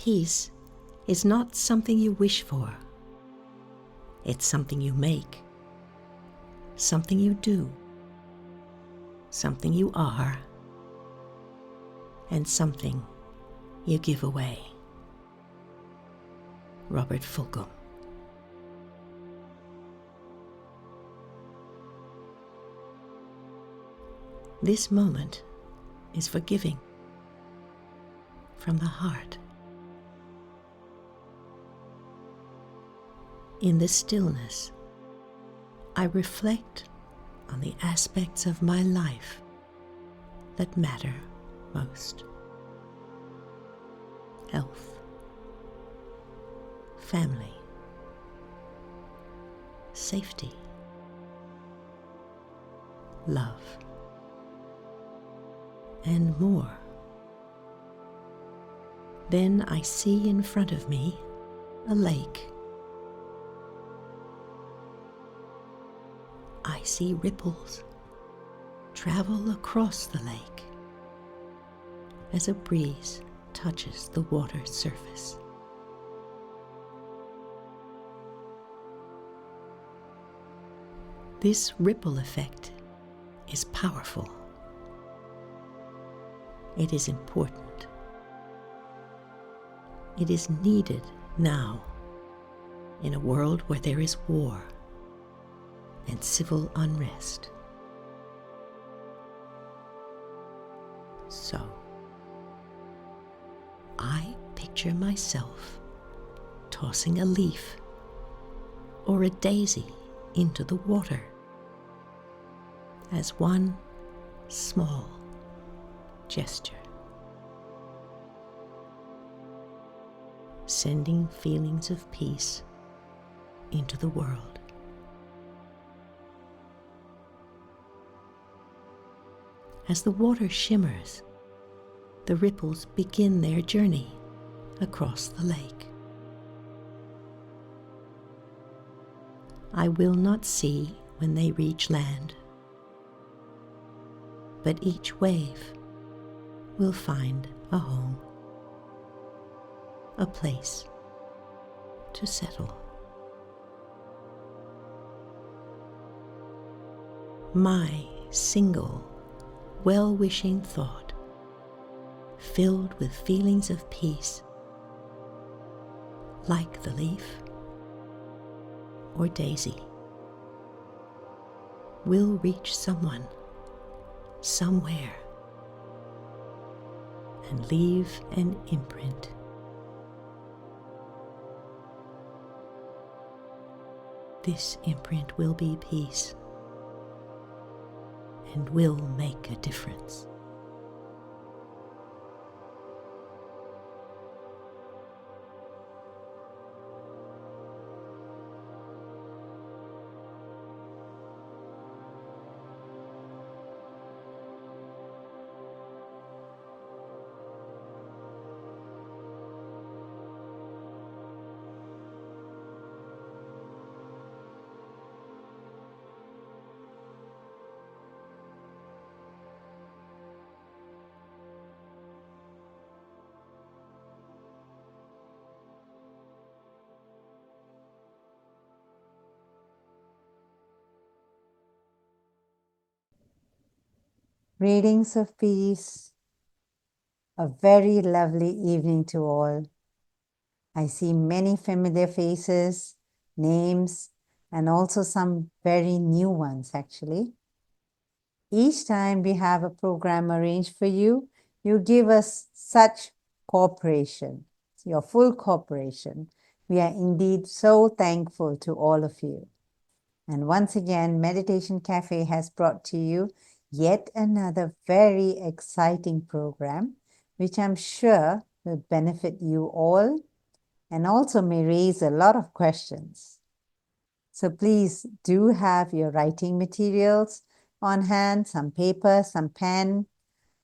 peace is not something you wish for. It's something you make, something you do, something you are, and something you give away. Robert Fulghum. This moment is for giving from the heart. In the stillness, I reflect on the aspects of my life that matter most. Health, family, safety, love, and more. Then I see in front of me a lake. I see ripples travel across the lake as a breeze touches the water's surface. This ripple effect is powerful. It is important. It is needed now in a world where there is war and civil unrest. So, I picture myself tossing a leaf or a daisy into the water as one small gesture, sending feelings of peace into the world. As the water shimmers, the ripples begin their journey across the lake. I will not see when they reach land, but each wave will find a home, a place to settle. My single well-wishing thought, filled with feelings of peace, like the leaf or daisy, will reach someone, somewhere, and leave an imprint. This imprint will be peace and will make a difference. Readings of peace. A very lovely evening to all. I see many familiar faces, names, and also some very new ones actually. Each time we have a program arranged for you, you give us such cooperation, your full cooperation. We are indeed so thankful to all of you. And once again, Meditation Cafe has brought to you yet another very exciting program, which I'm sure will benefit you all and also may raise a lot of questions. So please do have your writing materials on hand, some paper, some pen.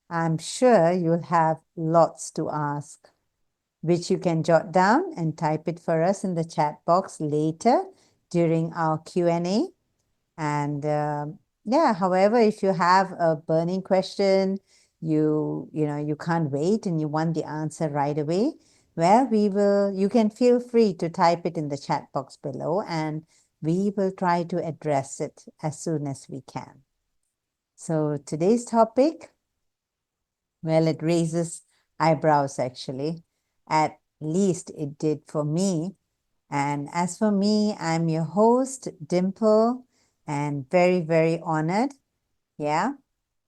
I'm sure you'll have lots to ask, which you can jot down and type it for us in the chat box later during our Q&A. And yeah, however, if you have a burning question, you can't wait and you want the answer right away, Well, you can feel free to type it in the chat box below, and we will try to address it as soon as we can. So today's topic, well, it raises eyebrows actually. At least it did for me. And as for me, I'm your host, Dimple, and very, very honored. Yeah.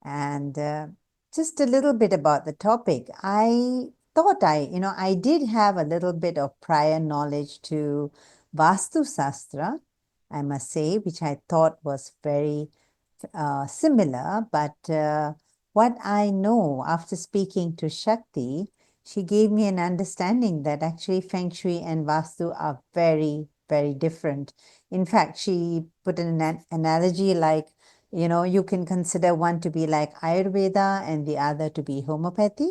And just a little bit about the topic. I thought I did have a little bit of prior knowledge to Vastu Sastra, I must say, which I thought was very similar. But what I know after speaking to Shakti, she gave me an understanding that actually Feng Shui and Vastu are very, very different. In fact, she put an analogy like, you can consider one to be like Ayurveda and the other to be homeopathy,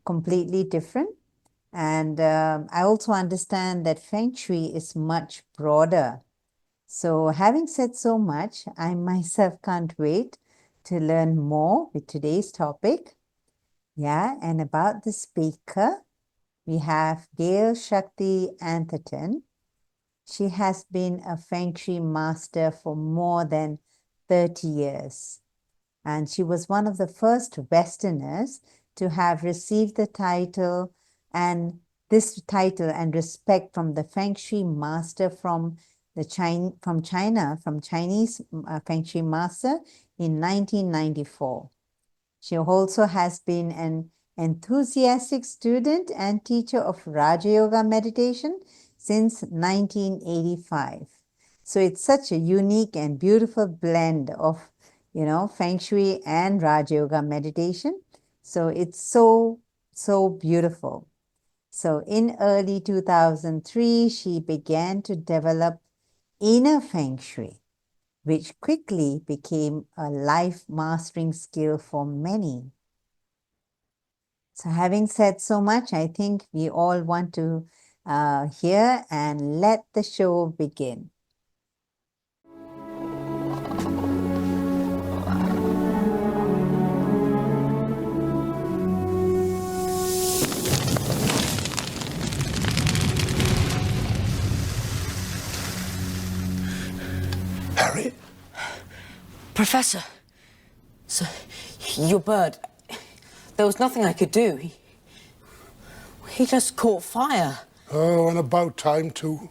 completely different. And I also understand that Feng Shui is much broader. So having said so much, I myself can't wait to learn more with today's topic. Yeah, and about the speaker, we have Gayle Shakti Atherton. She has been a Feng Shui master for more than 30 years. And she was one of the first Westerners to have received the title and respect from the Feng Shui master from China, from Chinese Feng Shui master in 1994. She also has been an enthusiastic student and teacher of Raja Yoga meditation since 1985. So it's such a unique and beautiful blend of, Feng Shui and Raja Yoga meditation. So it's so, so beautiful. So in early 2003, she began to develop inner Feng Shui, which quickly became a life mastering skill for many. So having said so much, I think we all want to hear and let the show begin. Harry? Professor, so your bird, there was nothing I could do. He just caught fire. Oh, and about time, too.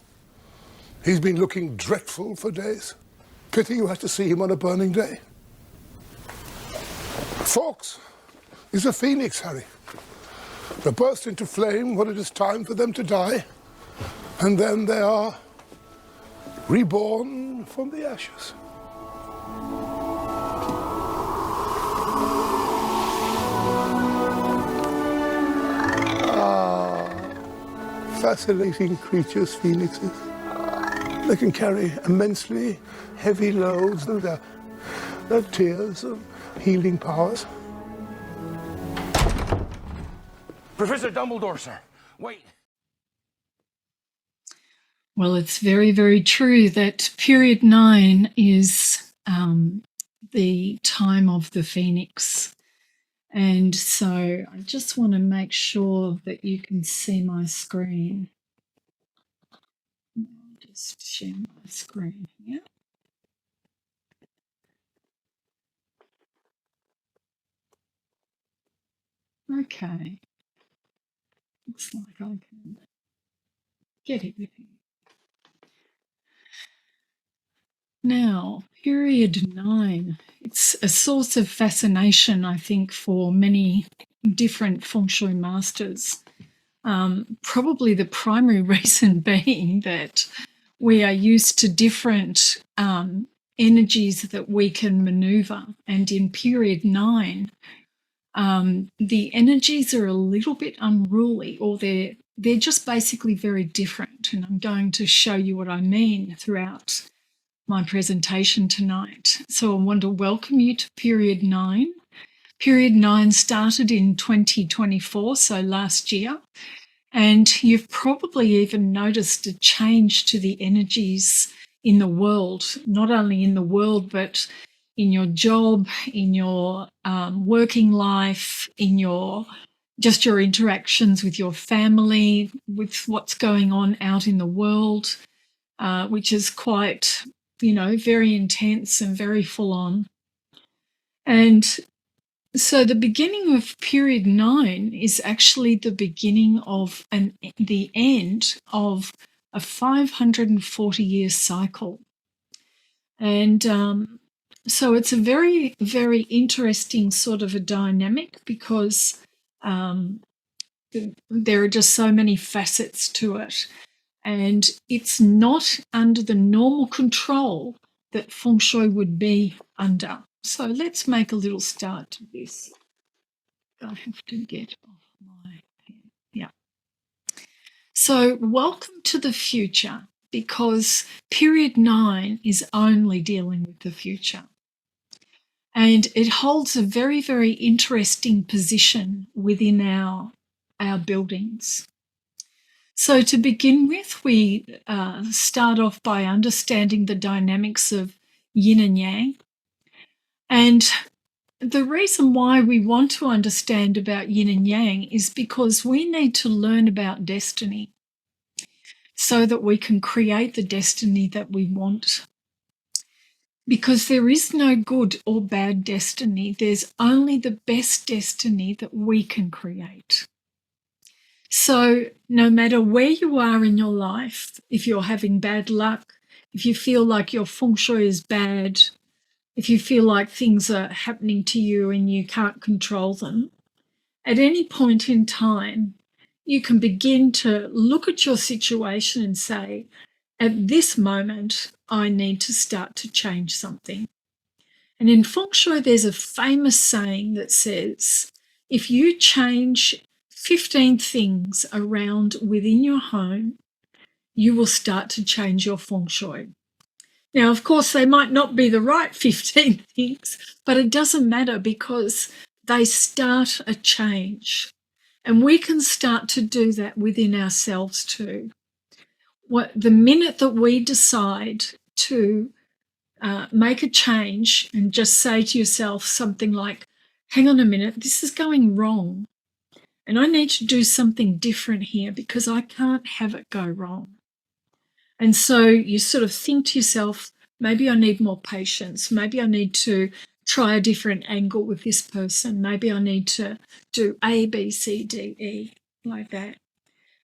He's been looking dreadful for days. Pity you had to see him on a burning day. Folks, he's a phoenix, Harry. They burst into flame when it is time for them to die, and then they are reborn from the ashes. Fascinating creatures, phoenixes. They can carry immensely heavy loads, and their tears and healing powers. Professor Dumbledore, sir. Wait. Well, it's very, very true that period 9 is the time of the Phoenix. And so I just want to make sure that you can see my screen. I'll just share my screen here. Okay. Looks like I can get everything. Now, period 9, it's a source of fascination, I think, for many different Feng Shui masters. Probably the primary reason being that we are used to different energies that we can maneuver. And in period 9, the energies are a little bit unruly, or they're just basically very different. And I'm going to show you what I mean throughout my presentation tonight. So I want to welcome you to period 9. Period 9 started in 2024, so last year. And you've probably even noticed a change to the energies in the world, not only in the world, but in your job, in your working life, in your just your interactions with your family, with what's going on out in the world, which is quite, very intense and very full on. And so the beginning of period 9 is actually the beginning of the end of a 540-year cycle. And so it's a very, very interesting sort of a dynamic because there are just so many facets to it. And it's not under the normal control that Feng Shui would be under. So let's make a little start to this. I have to get off my pen. Yeah. So welcome to the future, because period 9 is only dealing with the future. And it holds a very, very interesting position within our buildings. So to begin with, we start off by understanding the dynamics of yin and yang. And the reason why we want to understand about yin and yang is because we need to learn about destiny so that we can create the destiny that we want. Because there is no good or bad destiny. There's only the best destiny that we can create. So no matter where you are in your life, if you're having bad luck, if you feel like your feng shui is bad, if you feel like things are happening to you and you can't control them, at any point in time, you can begin to look at your situation and say, at this moment, I need to start to change something. And in feng shui, there's a famous saying that says, if you change 15 things around within your home, you will start to change your feng shui. Now, of course, they might not be the right 15 things, but it doesn't matter because they start a change. And we can start to do that within ourselves too. The minute that we decide to make a change and just say to yourself something like, hang on a minute, this is going wrong. And I need to do something different here because I can't have it go wrong. And so you sort of think to yourself, maybe I need more patience. Maybe I need to try a different angle with this person. Maybe I need to do A, B, C, D, E, like that.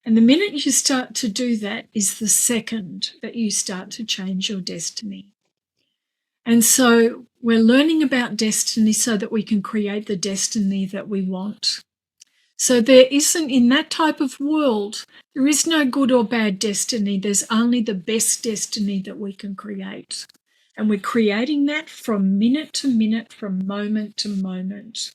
And the minute you start to do that is the second that you start to change your destiny. And so we're learning about destiny so that we can create the destiny that we want. So there isn't, in that type of world, there is no good or bad destiny. There's only the best destiny that we can create. And we're creating that from minute to minute, from moment to moment.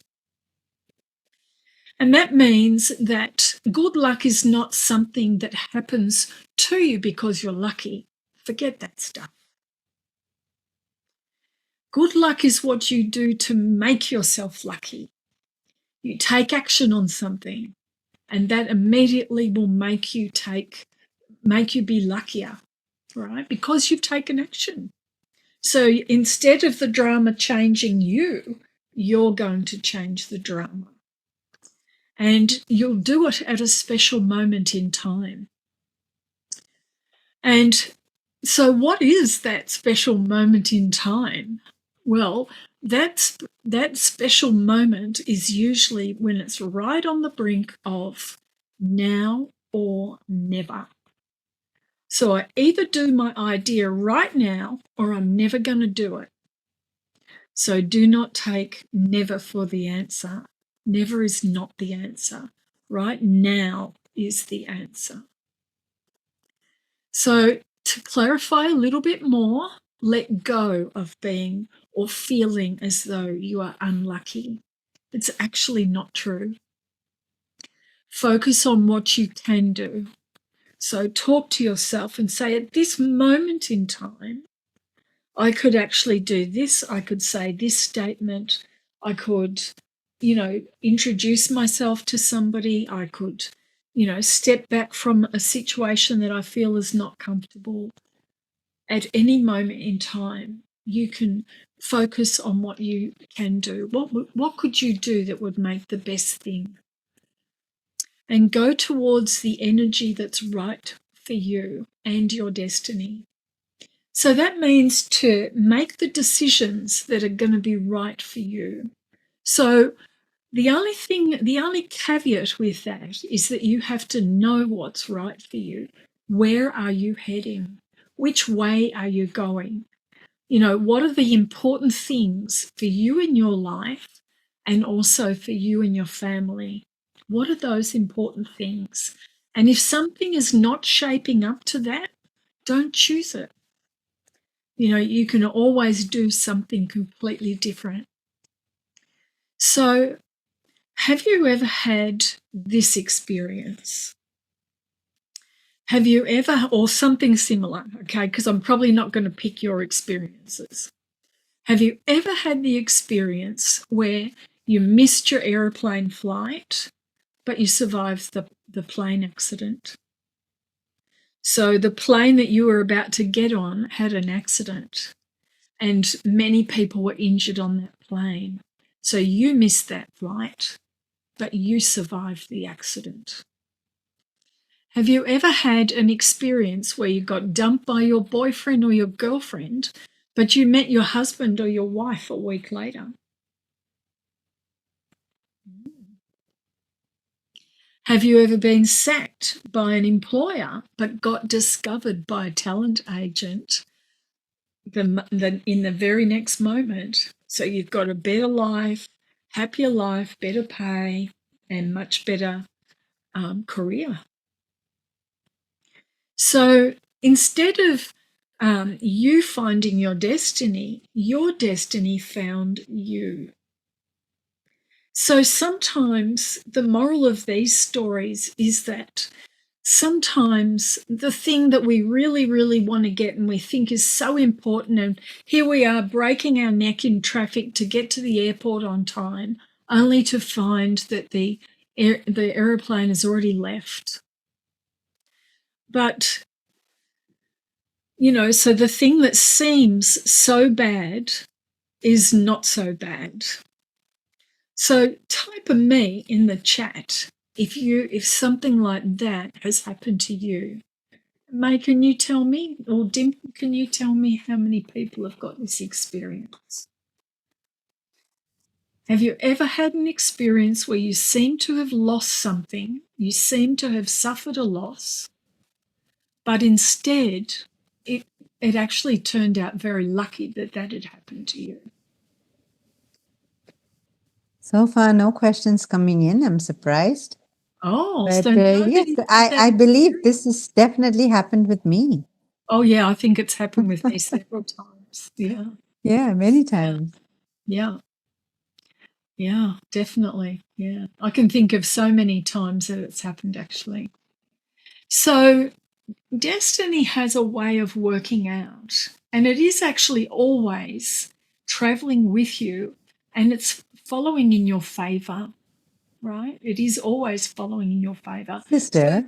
And that means that good luck is not something that happens to you because you're lucky. Forget that stuff. Good luck is what you do to make yourself lucky. You take action on something, and that immediately will make you be luckier, right? Because you've taken action. So instead of the drama changing you, you're going to change the drama. And you'll do it at a special moment in time. And so what is that special moment in time? Well, that special moment is usually when it's right on the brink of now or never. So I either do my idea right now or I'm never going to do it. So do not take never for the answer. Never is not the answer. Right now is the answer. So to clarify a little bit more, let go of being or feeling as though you are unlucky. It's actually not true. Focus on what you can do. So talk to yourself and say, at this moment in time, I could actually do this. I could say this statement. I could, introduce myself to somebody. I could, step back from a situation that I feel is not comfortable. At any moment in time, you can focus on what you can do. What could you do that would make the best thing? and go towards the energy that's right for you and your destiny. So that means to make the decisions that are going to be right for you. So the only caveat with that is that you have to know what's right for you. Where are you heading? Which way are you going? You know, what are the important things for you in your life and also for you and your family? What are those important things? And if something is not shaping up to that, don't choose it. You know, you can always do something completely different. So, have you ever had this experience? Have you ever, or something similar, okay, because I'm probably not going to pick your experiences. Have you ever had the experience where you missed your aeroplane flight, but you survived the plane accident? So the plane that you were about to get on had an accident, and many people were injured on that plane. So you missed that flight, but you survived the accident. Have you ever had an experience where you got dumped by your boyfriend or your girlfriend, but you met your husband or your wife a week later? Have you ever been sacked by an employer but got discovered by a talent agent in the very next moment? So you've got a better life, happier life, better pay, and much better career. So instead of you finding your destiny found you. So sometimes the moral of these stories is that sometimes the thing that we really, really want to get and we think is so important, and here we are breaking our neck in traffic to get to the airport on time, only to find that the aeroplane has already left. But, you know, so the thing that seems so bad is not so bad. So type a me in the chat if something like that has happened to you. May, can you tell me, or Dimple, can you tell me how many people have got this experience? Have you ever had an experience where you seem to have lost something, you seem to have suffered a loss, but instead it actually turned out very lucky that had happened to you? So far, no questions coming in. I'm surprised. Oh, But so yes, I believe this has definitely happened with me. Oh, yeah, I think it's happened with me several times. Yeah. Yeah, many times. Yeah. Yeah, definitely. Yeah. I can think of so many times that it's happened, actually. So destiny has a way of working out, and it is actually always traveling with you, and it's following in your favor, right? It is always following in your favor. Sister,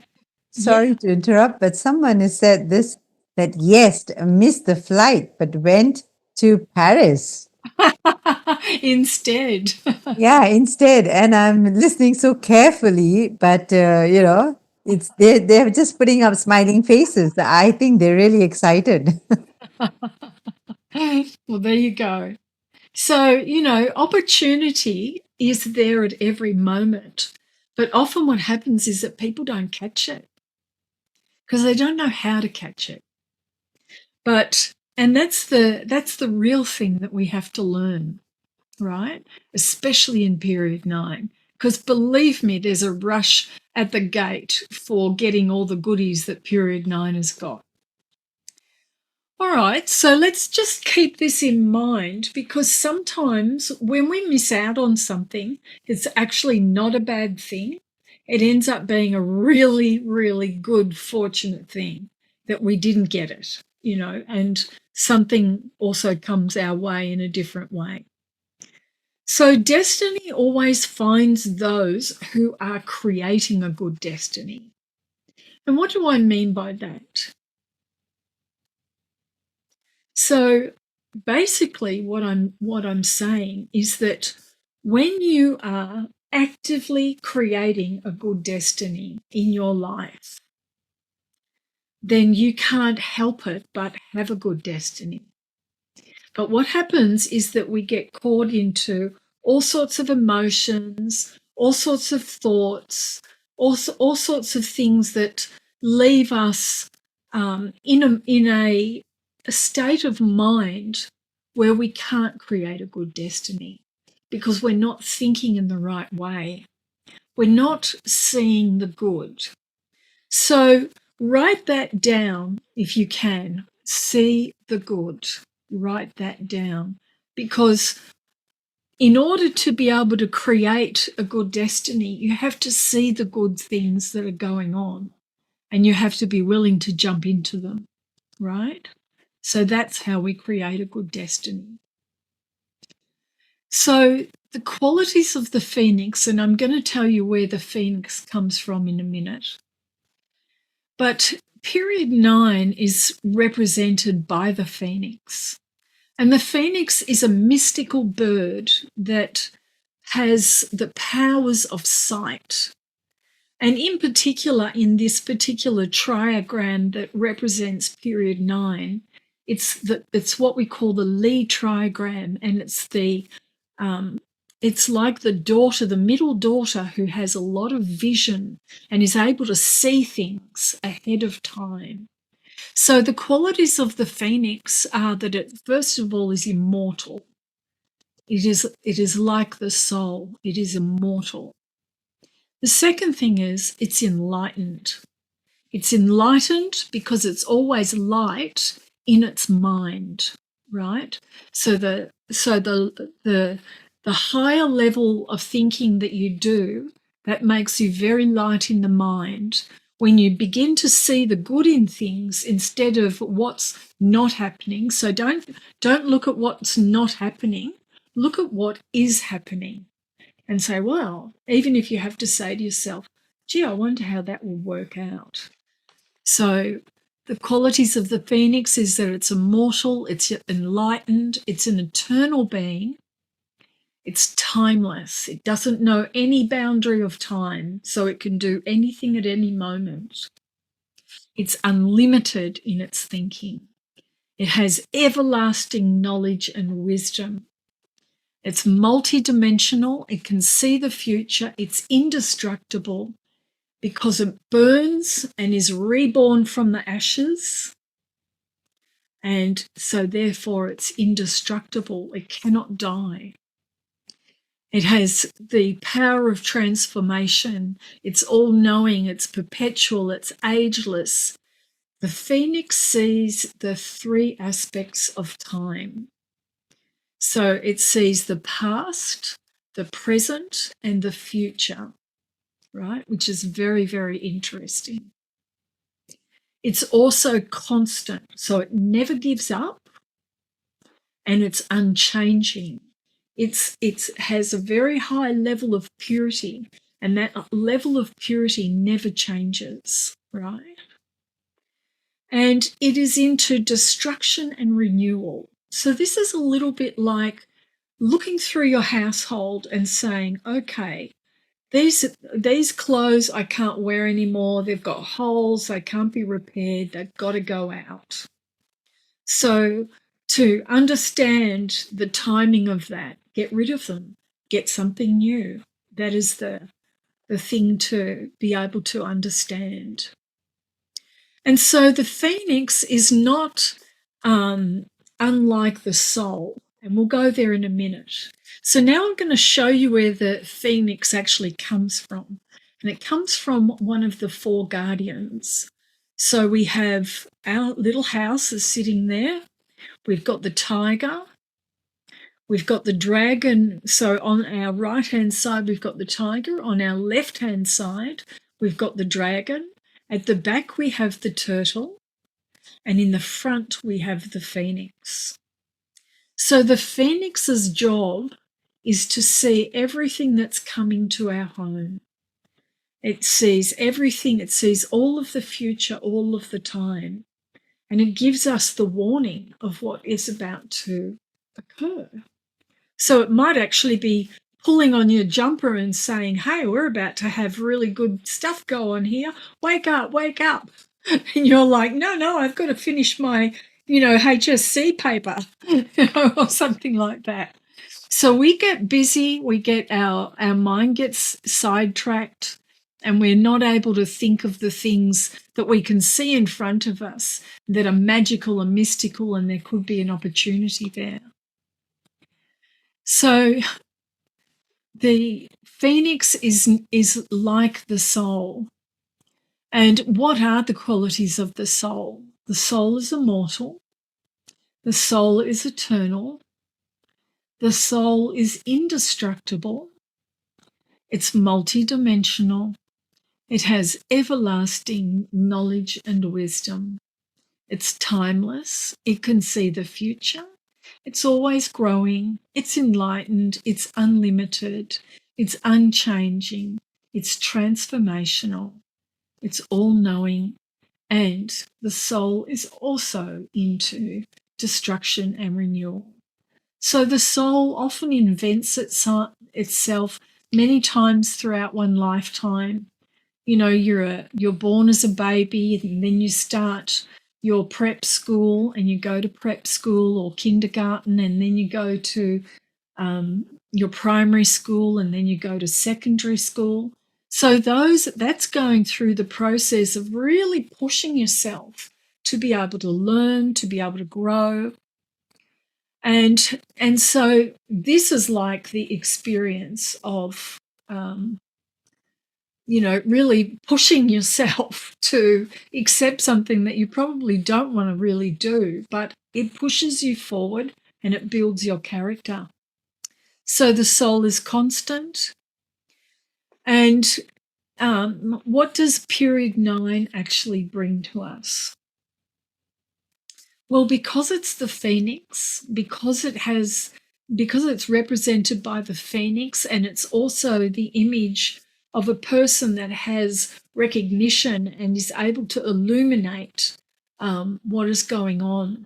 So, sorry to interrupt, but someone has said this, that yes, missed the flight, but went to Paris. instead. Yeah, instead. And I'm listening so carefully, but you know, they're just putting up smiling faces. I think they're really excited. Well, there you go. So, you know, opportunity is there at every moment. But often what happens is that people don't catch it because they don't know how to catch it. And that's the real thing that we have to learn, right? Especially in period 9. Because believe me, there's a rush at the gate for getting all the goodies that period 9 has got. All right, so let's just keep this in mind, because sometimes when we miss out on something, it's actually not a bad thing. It ends up being a really, really good, fortunate thing that we didn't get it, you know, and something also comes our way in a different way. So destiny always finds those who are creating a good destiny. And what do I mean by that? So basically what I'm saying is that when you are actively creating a good destiny in your life, then you can't help it but have a good destiny. But what happens is that we get caught into all sorts of emotions, all sorts of thoughts, all sorts of things that leave us in a state of mind where we can't create a good destiny because we're not thinking in the right way. We're not seeing the good. So write that down if you can. See the good. Write that down, because in order to be able to create a good destiny, you have to see the good things that are going on and you have to be willing to jump into them, right? So that's how we create a good destiny. So the qualities of the phoenix, and I'm going to tell you where the phoenix comes from in a minute. But period 9 is represented by the phoenix. And the phoenix is a mystical bird that has the powers of sight. And in particular, in this particular triagram that represents period 9, it's what we call the Lee triagram, and it's like the daughter, the middle daughter, who has a lot of vision and is able to see things ahead of time. So the qualities of the phoenix are that it, first of all, is immortal. It is like the soul. It is immortal. The second thing is it's enlightened. It's enlightened because it's always light in its mind, right? So the higher level of thinking that you do, that makes you very light in the mind. When you begin to see the good in things instead of what's not happening. So don't look at what's not happening. Look at what is happening and say, well, even if you have to say to yourself, gee, I wonder how that will work out. So the qualities of the phoenix is that it's immortal, it's enlightened, it's an eternal being, it's timeless. It doesn't know any boundary of time, so it can do anything at any moment. It's unlimited in its thinking. It has everlasting knowledge and wisdom. It's multidimensional. It can see the future. It's indestructible because it burns and is reborn from the ashes. And so therefore it's indestructible. It cannot die. It has the power of transformation. It's all-knowing. It's perpetual. It's ageless. The phoenix sees the three aspects of time. So it sees the past, the present, and the future, right? Which is very, very interesting. It's also constant, so it never gives up, and it's unchanging. It has a very high level of purity, and that level of purity never changes, right? And it is into destruction and renewal. So this is a little bit like looking through your household and saying, okay, these clothes I can't wear anymore. They've got holes. They can't be repaired. They've got to go out. So to understand the timing of that, get rid of them, get something new. That is the thing to be able to understand. And so the phoenix is not unlike the soul, and we'll go there in a minute. So now I'm going to show you where the phoenix actually comes from, and it comes from one of the four guardians. So we have our little house is sitting there. We've got the tiger. We've got the dragon. So on our right-hand side, we've got the tiger. On our left-hand side, we've got the dragon. At the back, we have the turtle. And in the front, we have the phoenix. So the phoenix's job is to see everything that's coming to our home. It sees everything. It sees all of the future all of the time. And it gives us the warning of what is about to occur. So it might actually be pulling on your jumper and saying, hey, we're about to have really good stuff go on here. Wake up, wake up. And you're like, no, I've got to finish my, HSC paper, or something like that. So we get busy, we get our mind gets sidetracked, and we're not able to think of the things that we can see in front of us that are magical and mystical, and there could be an opportunity there. So the phoenix is like the soul. And what are the qualities of the soul? The soul is immortal. The soul is eternal. The soul is indestructible. It's multidimensional. It has everlasting knowledge and wisdom. It's timeless. It can see the future. It's always growing. It's enlightened. It's unlimited. It's unchanging. It's transformational. It's all-knowing. And the soul is also into destruction and renewal. So the soul often invents itself many times throughout one lifetime. You're born as a baby, and then you start your prep school, and you go to prep school or kindergarten, and then you go to your primary school, and then you go to secondary school. So that's going through the process of really pushing yourself to be able to learn, to be able to grow. And so this is like the experience of, really pushing yourself to accept something that you probably don't want to really do, but it pushes you forward and it builds your character. So the soul is constant. And what does period 9 actually bring to us? Well, because it's the phoenix, because it's represented by the phoenix, and it's also the image of a person that has recognition and is able to illuminate what is going on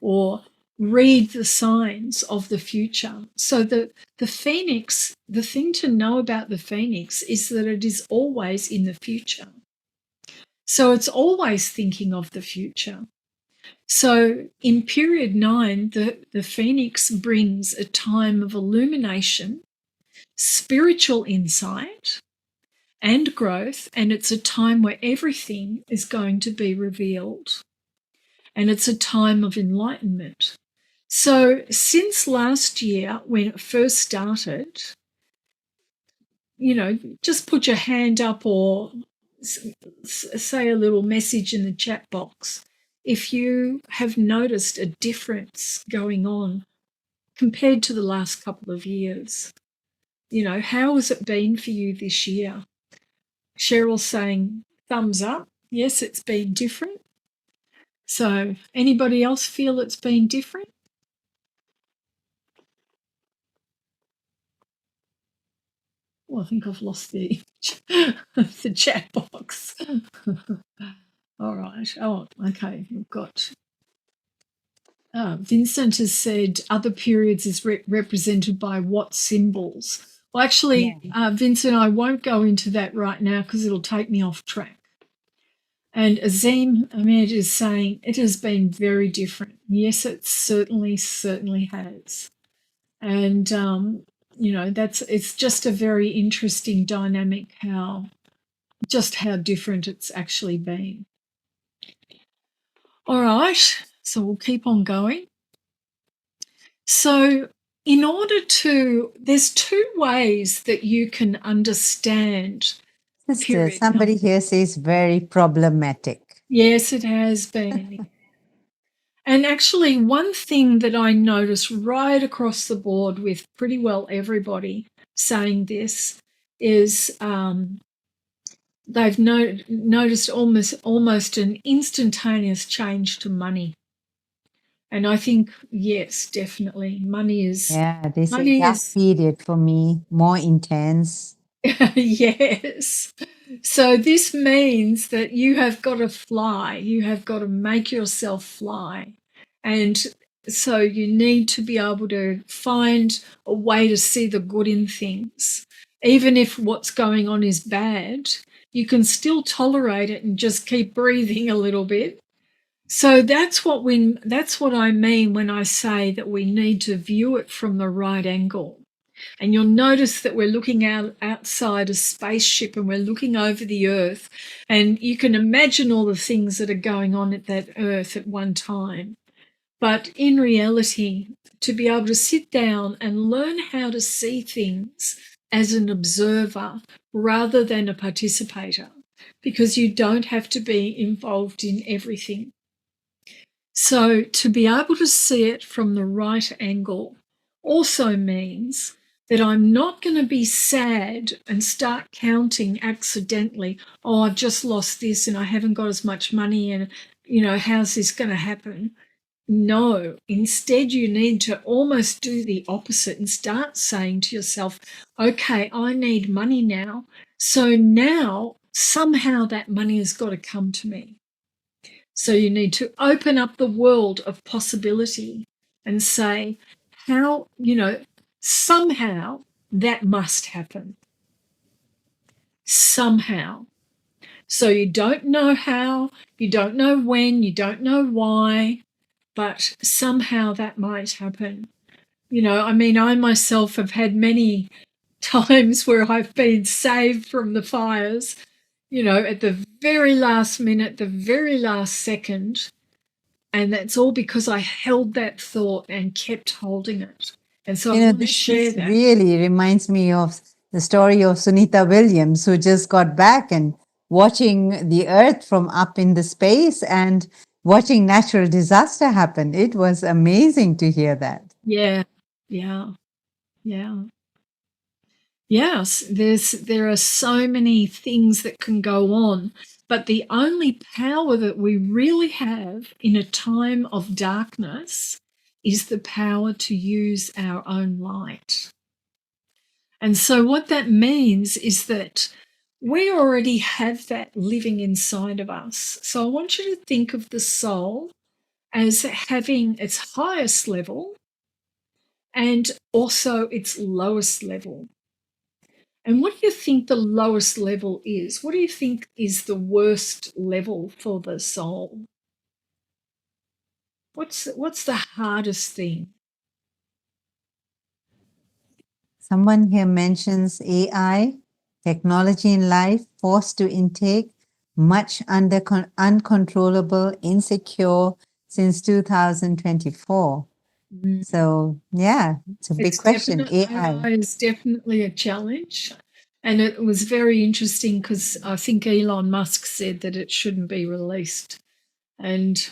or read the signs of the future. So the phoenix, the thing to know about the phoenix is that it is always in the future. So it's always thinking of the future. So in period 9, the phoenix brings a time of illumination, spiritual insight, and growth, and it's a time where everything is going to be revealed. And it's a time of enlightenment. So since last year, when it first started, just put your hand up or say a little message in the chat box if you have noticed a difference going on compared to the last couple of years. How has it been for you this year? Cheryl's saying thumbs up. Yes, it's been different. So anybody else feel it's been different? Well, I think I've lost the chat box. All right. Oh, okay. We've got Vincent has said other periods is represented by what symbols? Well, actually, Vincent, I won't go into that right now because it'll take me off track. And Azim Ahmed is saying it has been very different. Yes, it certainly has. And it's just a very interesting dynamic how different it's actually been. All right, so we'll keep on going. So there's 2 ways that you can understand. Sister, somebody here says very problematic. Yes, it has been. And actually, one thing that I noticed right across the board with pretty well everybody saying this is they've noticed almost an instantaneous change to money. And I think, yes, definitely, money is... Yeah, they say that period for me, more intense. Yes. So this means that you have got to fly. You have got to make yourself fly. And So you need to be able to find a way to see the good in things. Even if what's going on is bad, you can still tolerate it and just keep breathing a little bit. So that's what I mean when I say that we need to view it from the right angle. And you'll notice that we're looking outside a spaceship and we're looking over the Earth, and you can imagine all the things that are going on at that Earth at one time. But in reality, to be able to sit down and learn how to see things as an observer rather than a participator, because you don't have to be involved in everything. So to be able to see it from the right angle also means that I'm not going to be sad and start counting accidentally, oh, I've just lost this and I haven't got as much money and, how's this going to happen? No, instead you need to almost do the opposite and start saying to yourself, okay, I need money now. So now somehow that money has got to come to me. So you need to open up the world of possibility and say, how, somehow that must happen. Somehow. So you don't know how, you don't know when, you don't know why, but somehow that might happen. I myself have had many times where I've been saved from the fires, at the very last minute, the very last second. And that's all because I held that thought and kept holding it. And so I want to share that. Really reminds me of the story of Sunita Williams, who just got back and watching the Earth from up in the space and watching natural disaster happen. It was amazing to hear that. Yeah. Yes, there are so many things that can go on, but the only power that we really have in a time of darkness is the power to use our own light. And so what that means is that we already have that living inside of us. So I want you to think of the soul as having its highest level and also its lowest level. And what do you think the lowest level is? What do you think is the worst level for the soul? What's the hardest thing? Someone here mentions AI, technology in life, forced to intake, much uncontrollable, insecure since 2024. So, yeah, it's a big question. AI is definitely a challenge. And it was very interesting because I think Elon Musk said that it shouldn't be released. And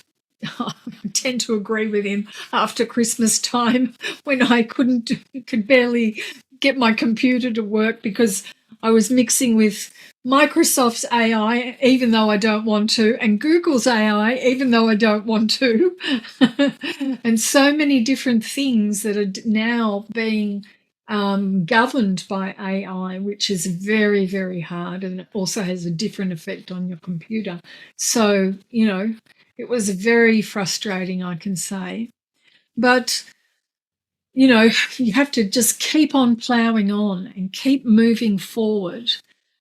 I tend to agree with him after Christmas time when I could barely get my computer to work because I was mixing with Microsoft's AI, even though I don't want to, and Google's AI, even though I don't want to. And so many different things that are now being governed by AI, which is very, very hard, and it also has a different effect on your computer. So, it was very frustrating, I can say. But, you have to just keep on ploughing on and keep moving forward.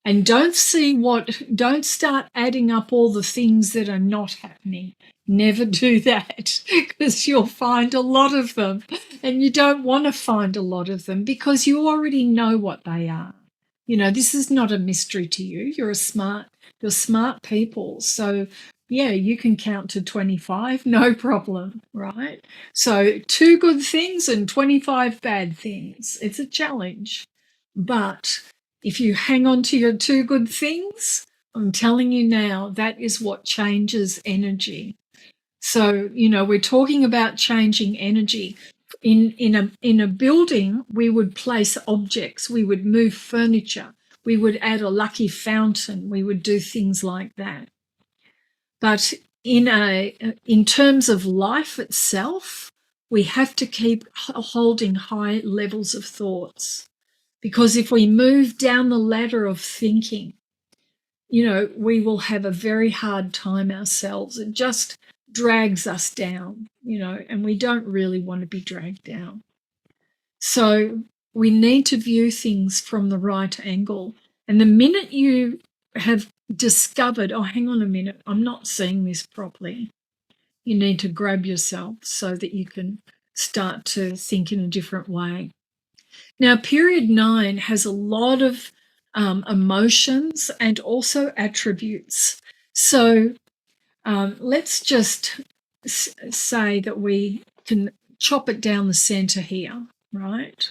And don't start adding up all the things that are not happening. Never do that because you'll find a lot of them. And you don't want to find a lot of them because you already know what they are. This is not a mystery to you. You're smart people. So yeah, you can count to 25, no problem, right? So 2 good things and 25 bad things. It's a challenge. But if you hang on to your 2 good things, I'm telling you now, that is what changes energy. So, we're talking about changing energy. In a building, we would place objects, we would move furniture, we would add a lucky fountain, we would do things like that. But in terms of life itself, we have to keep holding high levels of thoughts, because if we move down the ladder of thinking, we will have a very hard time ourselves. And just drags us down, and we don't really want to be dragged down. So we need to view things from the right angle. And the minute you have discovered, oh, hang on a minute, I'm not seeing this properly, you need to grab yourself so that you can start to think in a different way. Now, period 9 has a lot of emotions and also attributes. So let's just say that we can chop it down the center here, right?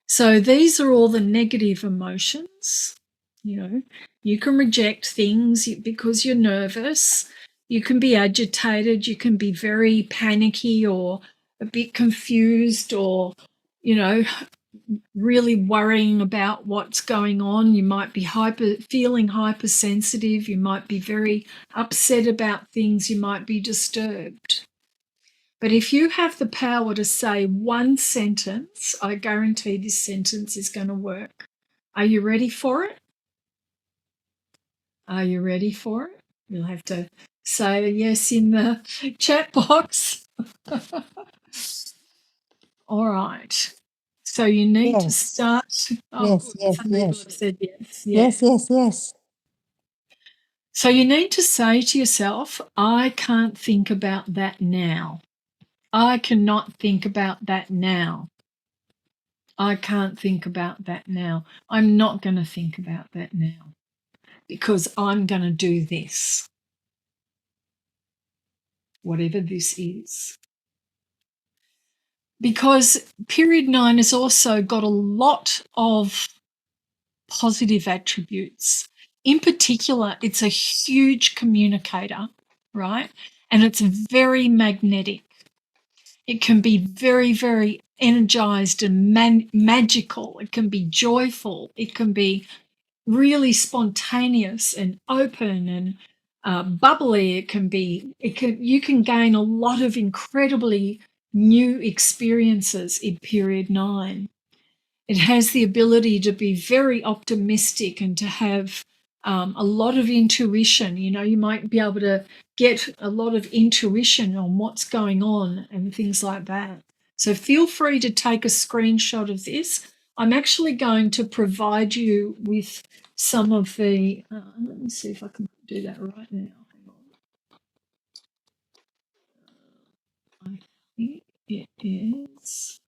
So these are all the negative emotions. You can reject things because you're nervous. You can be agitated. You can be very panicky or a bit confused or, really worrying about what's going on. You might be feeling hypersensitive. You might be very upset about things. You might be disturbed. But if you have the power to say one sentence, I guarantee this sentence is going to work. Are you ready for it? Are you ready for it? You'll have to say yes in the chat box. All right. So you need to start. Oh, Yes, good. yes, Some people yes. have said yes. Yeah. Yes. So you need to say to yourself, I can't think about that now. I cannot think about that now. I can't think about that now. I'm not going to think about that now because I'm going to do this, whatever this is. Because period 9 has also got a lot of positive attributes. In particular, it's a huge communicator, right? And it's very magnetic. It can be very, very energized and magical. It can be joyful. It can be really spontaneous and open and bubbly. You can gain a lot of incredibly new experiences in period 9. It has the ability to be very optimistic and to have a lot of intuition. You might be able to get a lot of intuition on what's going on and things like that. So feel free to take a screenshot of this. I'm actually going to provide you with some of the, let me see if I can do that right now. Hang on. I think it is.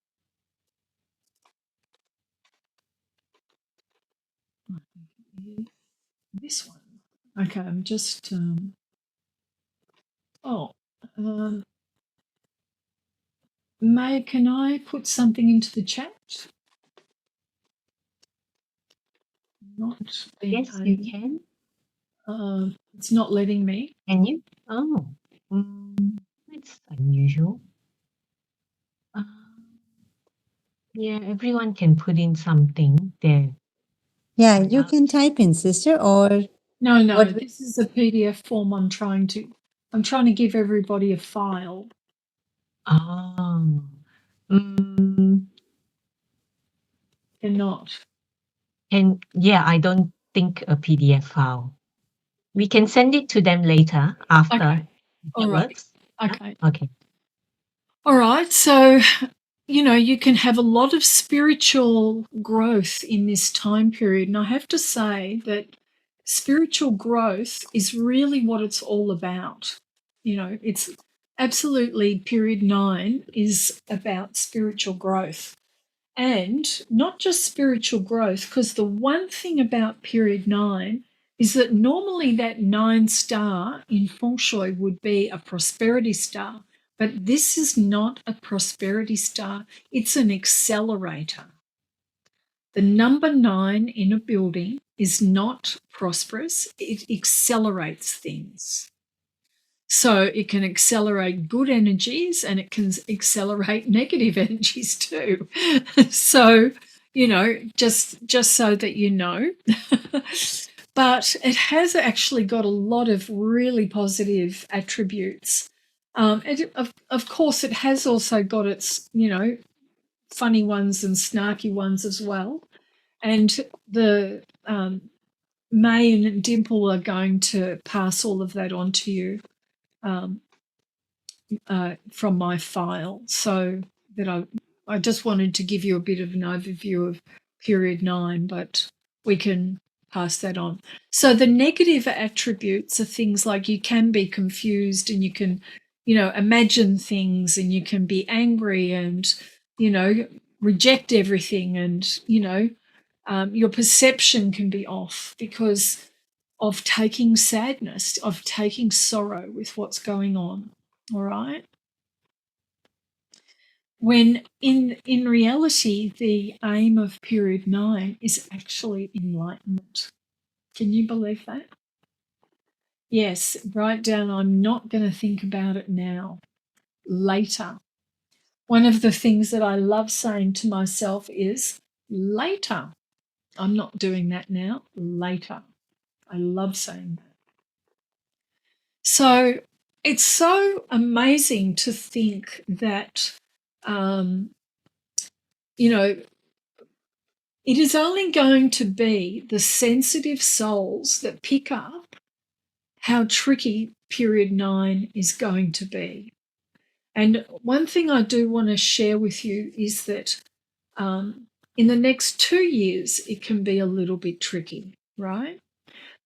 This one. Okay, I'm just, May, can I put something into the chat? Not being Yes, you can. it's not letting me. Can you? Oh, that's unusual. Yeah, everyone can put in something there. Yeah, you can type in, sister, or No, what? this is a PDF form I'm trying to give everybody a file. Oh, Cannot. and yeah, I don't think a PDF file. We can send it to them later after. Okay. That All right. works? Okay. Okay. All right. So, you can have a lot of spiritual growth in this time period. And I have to say that spiritual growth is really what it's all about. It's absolutely period 9 is about spiritual growth. And not just spiritual growth, because the one thing about period 9 is that normally that 9 star in Feng Shui would be a prosperity star. But this is not a prosperity star, it's an accelerator. The number 9 in a building is not prosperous, it accelerates things. So it can accelerate good energies and it can accelerate negative energies too. So, just so that you know. But it has actually got a lot of really positive attributes. Of course, it has also got its, funny ones and snarky ones as well. And the May and Dimple are going to pass all of that on to you from my file, so that I just wanted to give you a bit of an overview of period 9, but we can pass that on. So the negative attributes are things like you can be confused, and you can, imagine things, and you can be angry, and, reject everything, and, your perception can be off because of taking sadness, of taking sorrow with what's going on. All right. When in reality, the aim of period 9 is actually enlightenment. Can you believe that? Yes, write down, I'm not going to think about it now, later. One of the things that I love saying to myself is later. I'm not doing that now, later. I love saying that. So it's so amazing to think that, it is only going to be the sensitive souls that pick up how tricky period 9 is going to be. And one thing I do want to share with you is that in the next 2 years, it can be a little bit tricky, right?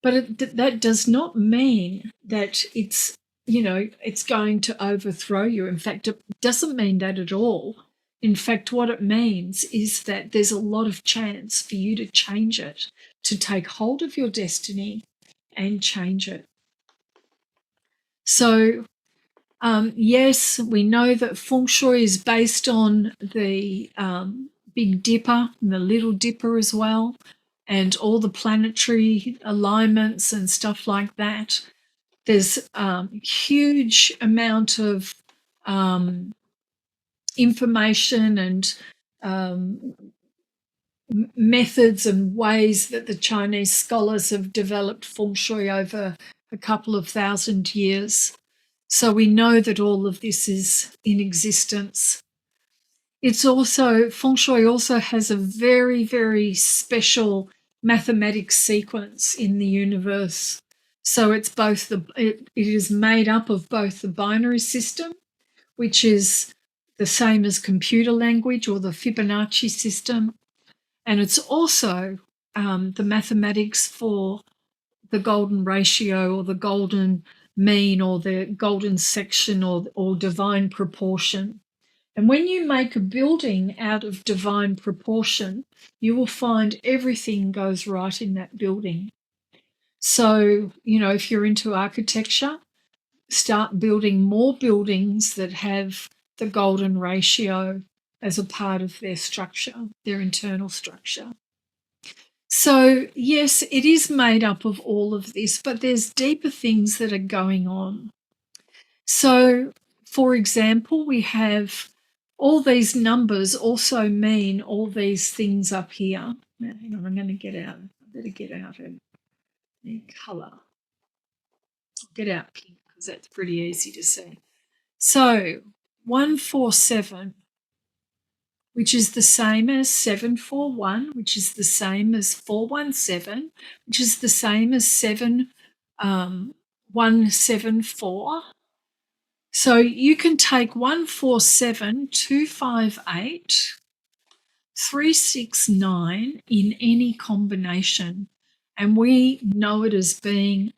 But that does not mean that it's going to overthrow you. In fact, it doesn't mean that at all. In fact, what it means is that there's a lot of chance for you to change it, to take hold of your destiny and change it. So, yes, we know that Feng Shui is based on the Big Dipper and the Little Dipper as well, and all the planetary alignments and stuff like that. There's huge amount of information and methods and ways that the Chinese scholars have developed Feng Shui over a couple of thousand years. So we know that all of this is in existence. It's also, Feng Shui also has a very, very special mathematics sequence in the universe. So it's both it is made up of both the binary system, which is the same as computer language, or the Fibonacci system, and it's also the mathematics for the golden ratio, or the golden mean, or the golden section, or divine proportion. And when you make a building out of divine proportion, you will find everything goes right in that building. So, if you're into architecture, start building more buildings that have the golden ratio as a part of their structure, their internal structure. So, yes, it is made up of all of this, but there's deeper things that are going on. So, for example, we have all these numbers also mean all these things up here. Now, hang on, I'm going to get out. I better get out of the colour. I'll get out pink because that's pretty easy to see. So, 147, which is the same as 741, which is the same as 417, which is the same as 174. So you can take 147, 258, 369 in any combination, and we know it as being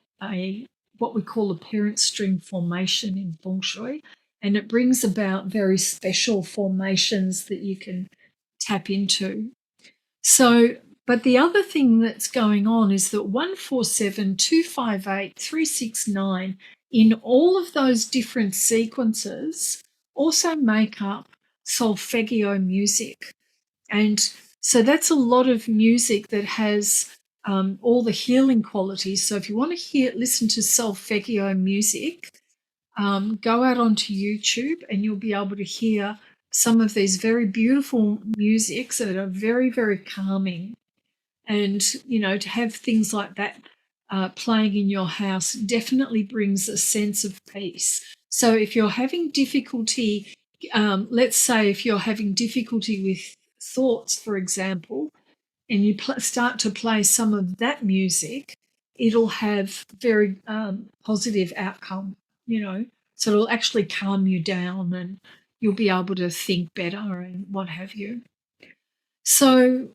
what we call a parent string formation in Feng Shui, and it brings about very special formations that you can tap into. So, but the other thing that's going on is that 147, 258, 369 in all of those different sequences also make up solfeggio music. And so that's a lot of music that has all the healing qualities. So if you want to listen to solfeggio music, go out onto YouTube and you'll be able to hear some of these very beautiful musics that are very, very calming. And, to have things like that playing in your house definitely brings a sense of peace. So if you're having difficulty, let's say if you're having difficulty with thoughts, for example, and you start to play some of that music, it'll have very positive outcome, So it'll actually calm you down and you'll be able to think better and what have you. So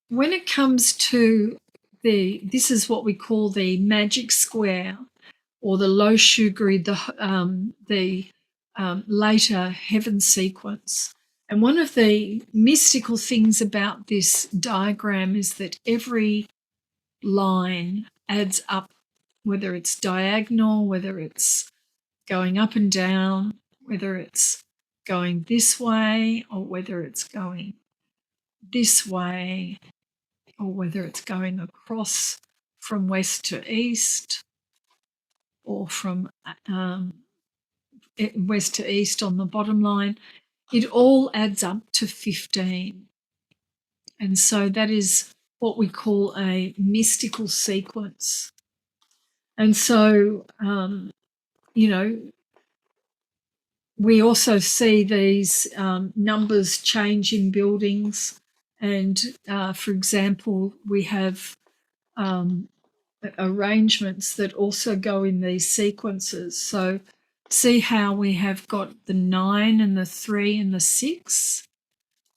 when it comes to this is what we call the magic square or the low sugary, the later heaven sequence. And one of the mystical things about this diagram is that every line adds up, whether it's diagonal, whether it's going up and down, whether it's going this way or whether it's going this way or whether it's going across from west to east or from west to east on the bottom line, it all adds up to 15. And so that is what we call a mystical sequence. And so, you know, we also see these numbers change in buildings. And for example, we have arrangements that also go in these sequences. So see how we have got the 9 and the 3 and the 6.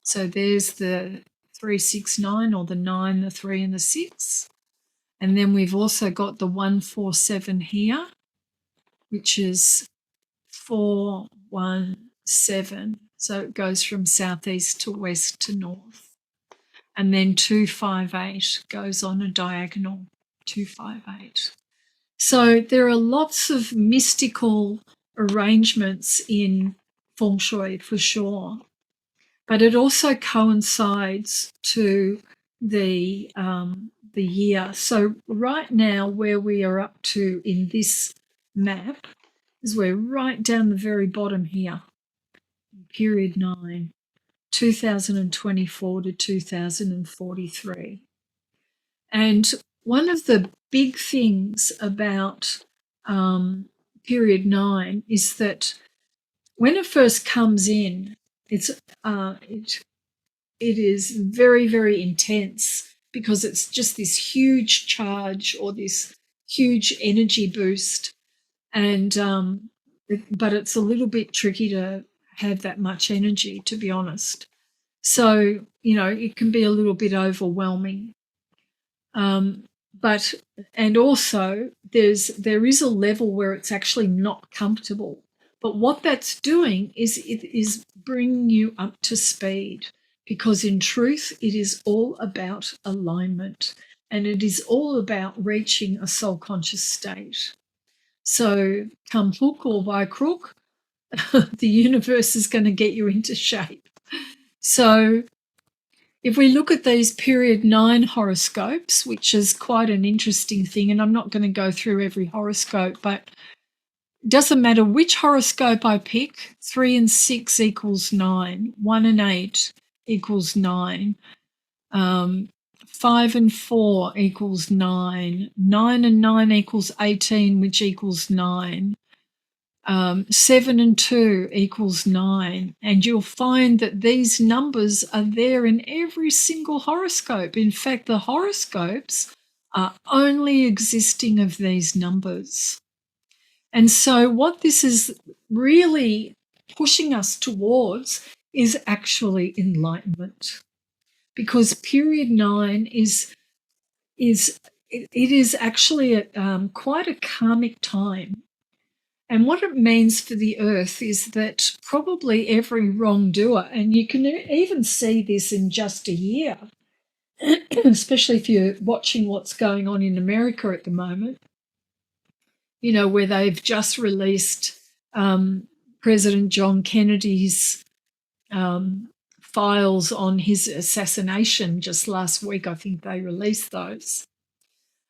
So there's the 3, 6, 9, or the 9, the 3 and the 6. And then we've also got the 1, 4, 7 here, which is 4, 1, 7. So it goes from southeast to west to north. And then 2, 5, 8 goes on a diagonal, 2, 5, 8. So there are lots of mystical arrangements in Feng Shui for sure, but it also coincides to the year. So right now, where we are up to in this map is we're right down the very bottom here, period 9, 2024 to 2043. And one of the big things about period 9 is that when it first comes in, it is very, very intense because it's just this huge charge or this huge energy boost. And but it's a little bit tricky to have that much energy, to be honest. So, you know, it can be a little bit overwhelming. But and also there is a level where it's actually not comfortable. But what that's doing is it is bringing you up to speed, because in truth it is all about alignment and it is all about reaching a soul conscious state. So come hook or by crook, the universe is going to get you into shape. So if we look at these period 9 horoscopes, which is quite an interesting thing, and I'm not going to go through every horoscope, but it doesn't matter which horoscope I pick, 3 and 6 equals 9, 1 and 8 equals 9, 5 and 4 equals 9, 9 and 9 equals 18, which equals 9. 7 and 2 equals 9. And you'll find that these numbers are there in every single horoscope. In fact, the horoscopes are only existing of these numbers. And so what this is really pushing us towards is actually enlightenment. Because period 9 is actually quite a karmic time. And what it means for the earth is that probably every wrongdoer, and you can even see this in just a year, especially if you're watching what's going on in America at the moment, you know, where they've just released President John Kennedy's files on his assassination just last week. I think they released those.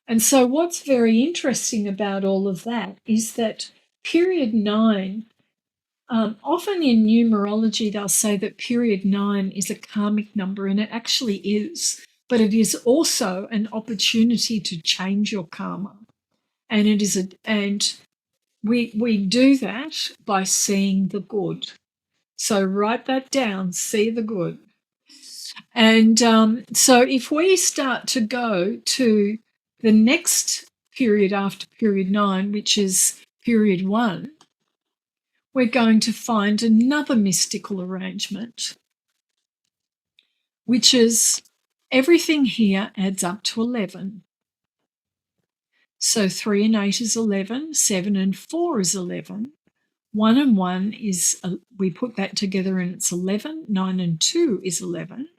And so what's very interesting about all of that is that period 9, often in numerology, they'll say that period 9 is a karmic number, and it actually is, but it is also an opportunity to change your karma. And it is we do that by seeing the good. So write that down, see the good. And so if we start to go to the next period after period 9, which is period 1, we're going to find another mystical arrangement, which is everything here adds up to 11. So 3 and 8 is 11, 7 and 4 is 11, 1 and 1 is, we put that together and it's 11, 9 and 2 is 11,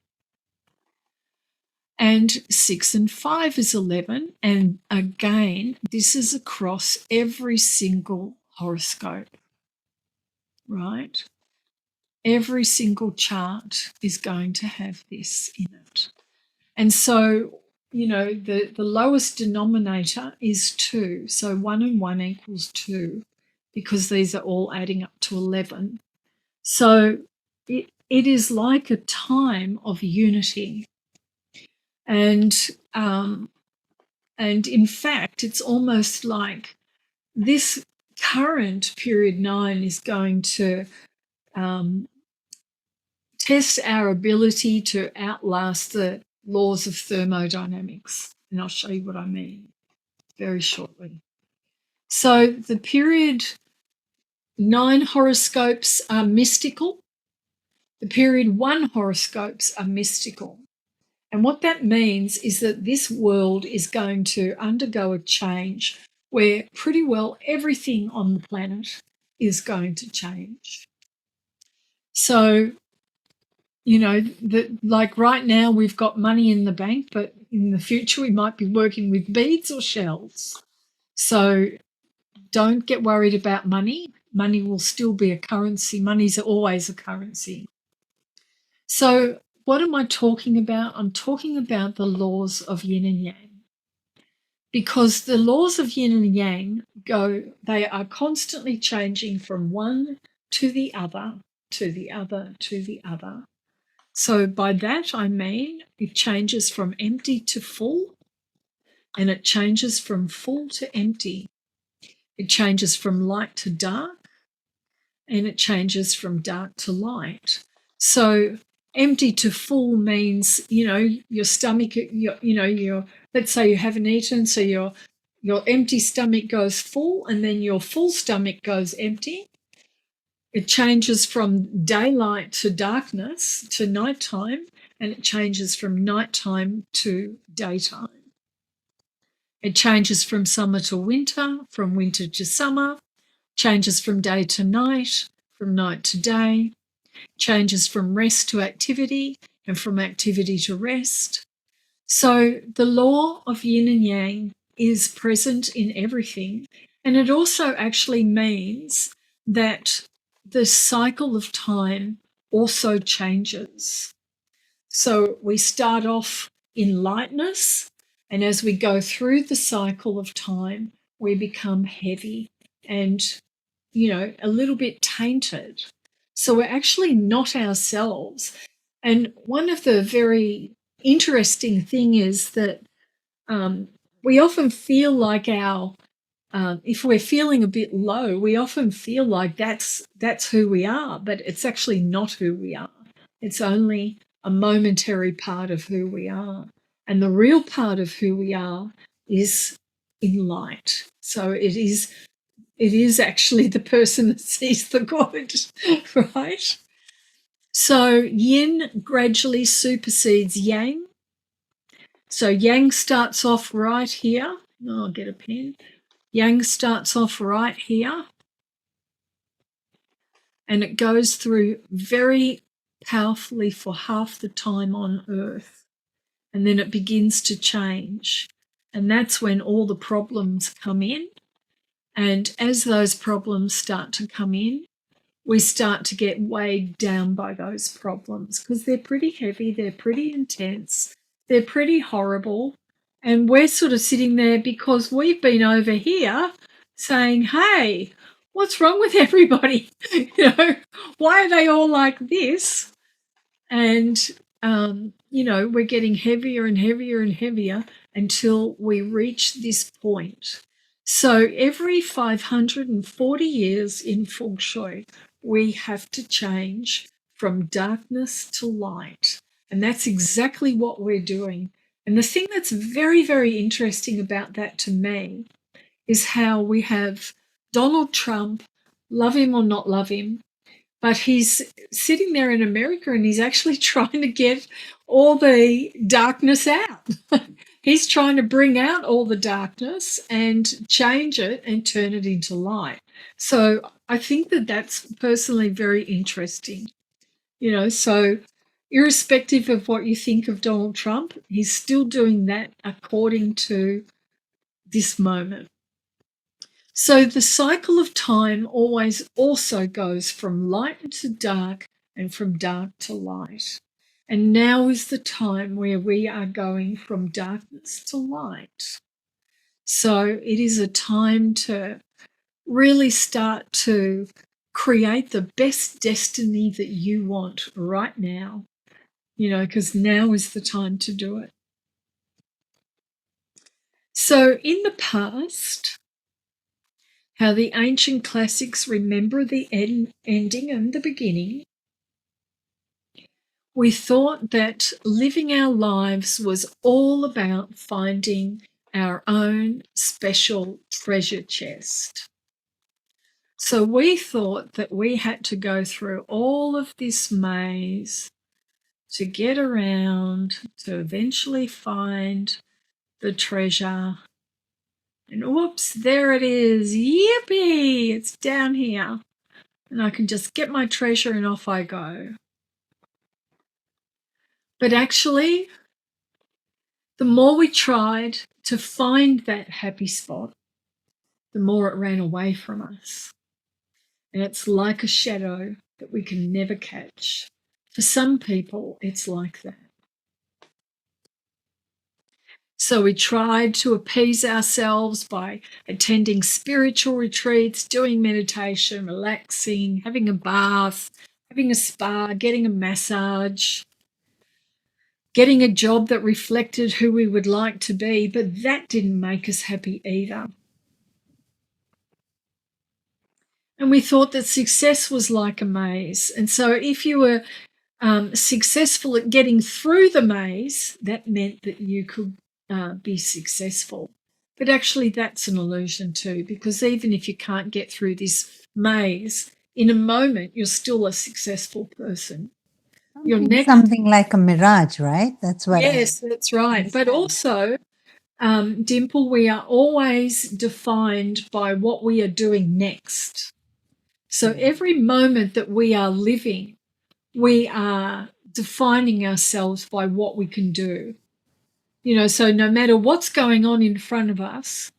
and 6 and 5 is 11. And again, this is across every single horoscope, right? Every single chart is going to have this in it. And so, you know, the lowest denominator is 2. So 1 and 1 equals 2 because these are all adding up to 11. So it is like a time of unity. And in fact, it's almost like this current period 9 is going to test our ability to outlast the laws of thermodynamics. And I'll show you what I mean very shortly. So the period 9 horoscopes are mystical. The period 1 horoscopes are mystical. And what that means is that this world is going to undergo a change where pretty well everything on the planet is going to change. So, you know, like right now we've got money in the bank, but in the future we might be working with beads or shells. So don't get worried about money. Money will still be a currency. Money's always a currency. So what am I talking about? I'm talking about the laws of yin and yang. Because the laws of yin and yang they are constantly changing from one to the other, to the other, to the other. So by that I mean it changes from empty to full, and it changes from full to empty. It changes from light to dark, and it changes from dark to light. So empty to full means, you know, your stomach, let's say you haven't eaten, so your empty stomach goes full, and then your full stomach goes empty. It changes from daylight to darkness to nighttime, and it changes from nighttime to daytime. It changes from summer to winter, from winter to summer, changes from day to night, from night to day, changes from rest to activity, and from activity to rest. So the law of yin and yang is present in everything, and it also actually means that the cycle of time also changes. So we start off in lightness, and as we go through the cycle of time, we become heavy and, you know, a little bit tainted. So we're actually not ourselves. And one of the very interesting thing is that we often feel like if we're feeling a bit low, we often feel like that's who we are, but it's actually not who we are. It's only a momentary part of who we are. And the real part of who we are is in light. So it is actually the person that sees the good, right? So yin gradually supersedes yang. So yang starts off right here. I'll get a pen. Yang starts off right here, and it goes through very powerfully for half the time on Earth, and then it begins to change. And that's when all the problems come in. And as those problems start to come in, we start to get weighed down by those problems because they're pretty heavy, they're pretty intense, they're pretty horrible. And we're sort of sitting there because we've been over here saying, hey, what's wrong with everybody? You know, why are they all like this? And, you know, we're getting heavier and heavier and heavier until we reach this point. So every 540 years in Feng Shui, we have to change from darkness to light. And that's exactly what we're doing. And the thing that's very, very interesting about that to me is how we have Donald Trump love him or not love him. But he's sitting there in America and he's actually trying to get all the darkness out. He's trying to bring out all the darkness and change it and turn it into light. So I think that that's personally very interesting. So irrespective of what you think of Donald Trump, he's still doing that according to this moment. So the cycle of time always also goes from light to dark and from dark to light. And now is the time where we are going from darkness to light. So it is a time to really start to create the best destiny that you want right now, because now is the time to do it. So in the past, how the ancient classics remember the ending and the beginning, we thought that living our lives was all about finding our own special treasure chest. So we thought that we had to go through all of this maze to get around to eventually find the treasure. And whoops, there it is. Yippee! It's down here. And I can just get my treasure and off I go. But actually, the more we tried to find that happy spot, the more it ran away from us. And it's like a shadow that we can never catch. For some people, it's like that. So we tried to appease ourselves by attending spiritual retreats, doing meditation, relaxing, having a bath, having a spa, getting a massage, getting a job that reflected who we would like to be, but that didn't make us happy either. And we thought that success was like a maze. And so if you were successful at getting through the maze, that meant that you could be successful. But actually that's an illusion too, because even if you can't get through this maze, in a moment you're still a successful person. Something like a mirage, right? That's what. Yes, that's right. But also, Dimple, we are always defined by what we are doing next. So every moment that we are living, we are defining ourselves by what we can do. So no matter what's going on in front of us,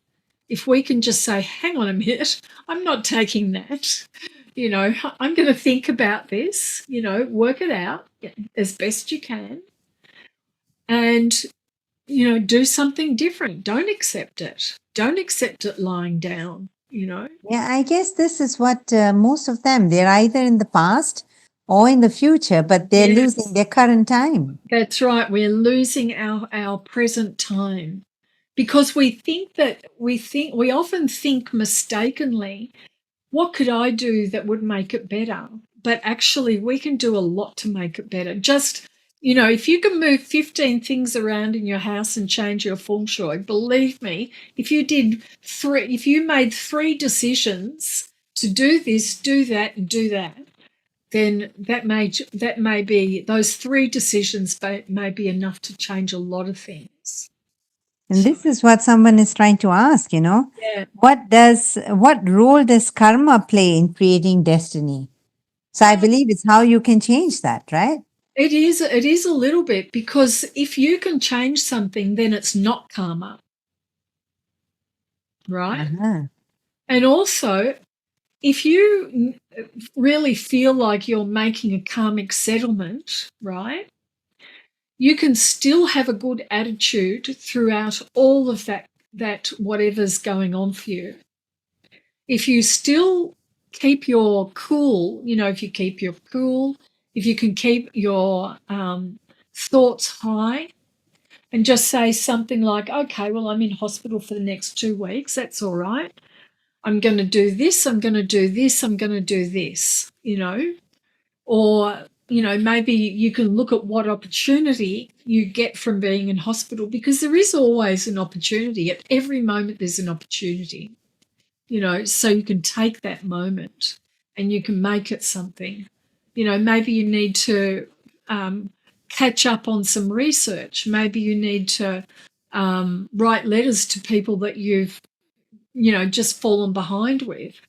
if we can just say, hang on a minute, I'm not taking that. I'm going to think about this, work it out as best you can and, do something different. Don't accept it. Don't accept it lying down, Yeah, I guess this is what most of them, they're either in the past or in the future, but they're losing their current time. That's right. We're losing our present time because we often think mistakenly, what could I do that would make it better? But actually, we can do a lot to make it better. Just, if you can move 15 things around in your house and change your feng shui, believe me, if you made 3 decisions to do this, do that, and do that, then that may be, those 3 decisions may be enough to change a lot of things. And this is what someone is trying to ask, Yeah. what role does karma play in creating destiny? So I believe it's how you can change that, right? It is a little bit, because if you can change something, then it's not karma. Right? Uh-huh. And also, if you really feel like you're making a karmic settlement, right, you can still have a good attitude throughout all of that whatever's going on for you. If you still keep your cool, if you keep your cool, if you can keep your thoughts high and just say something like, okay, well, I'm in hospital for the next 2 weeks, that's all right. I'm going to do this, I'm going to do this, I'm going to do this, or, maybe you can look at what opportunity you get from being in hospital, because there is always an opportunity. At every moment there's an opportunity. so you can take that moment and you can make it something. Maybe you need to catch up on some research. Maybe you need to write letters to people that you've, just fallen behind with.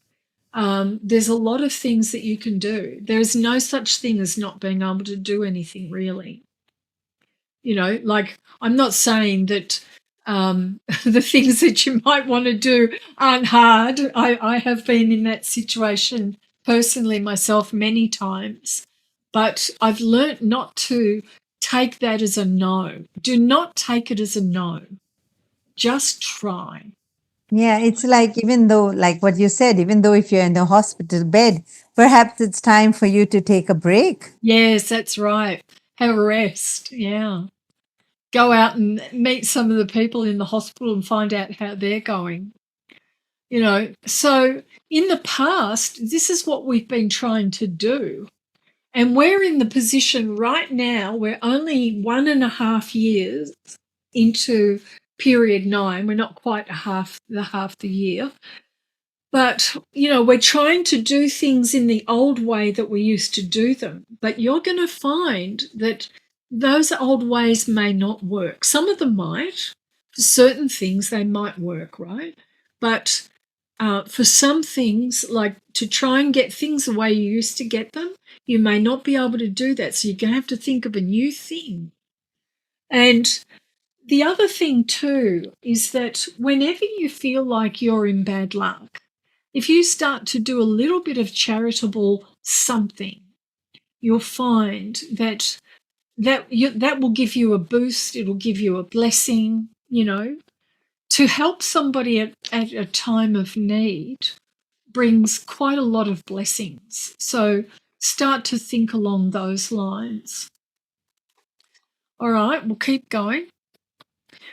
There's a lot of things that you can do. There's no such thing as not being able to do anything, really. Like, I'm not saying that the things that you might want to do aren't hard. I have been in that situation personally myself many times, but I've learnt not to take that as a no. Do not take it as a no. Just try. Yeah, it's like, even though, like what you said, even though if you're in the hospital bed, perhaps it's time for you to take a break. Yes, that's right. Have a rest. Yeah. Go out and meet some of the people in the hospital and find out how they're going. So in the past, this is what we've been trying to do. And we're in the position right now, we're only 1.5 years into period 9. We're not quite half the year. But, we're trying to do things in the old way that we used to do them. But you're going to find that those old ways may not work. Some of them might. For certain things, they might work, right? But for some things, like to try and get things the way you used to get them, you may not be able to do that. So you're going to have to think of a new thing. And the other thing too is that whenever you feel like you're in bad luck, if you start to do a little bit of charitable something, you'll find that will give you a boost. It'll give you a blessing, to help somebody at a time of need brings quite a lot of blessings. So start to think along those lines. All right, we'll keep going.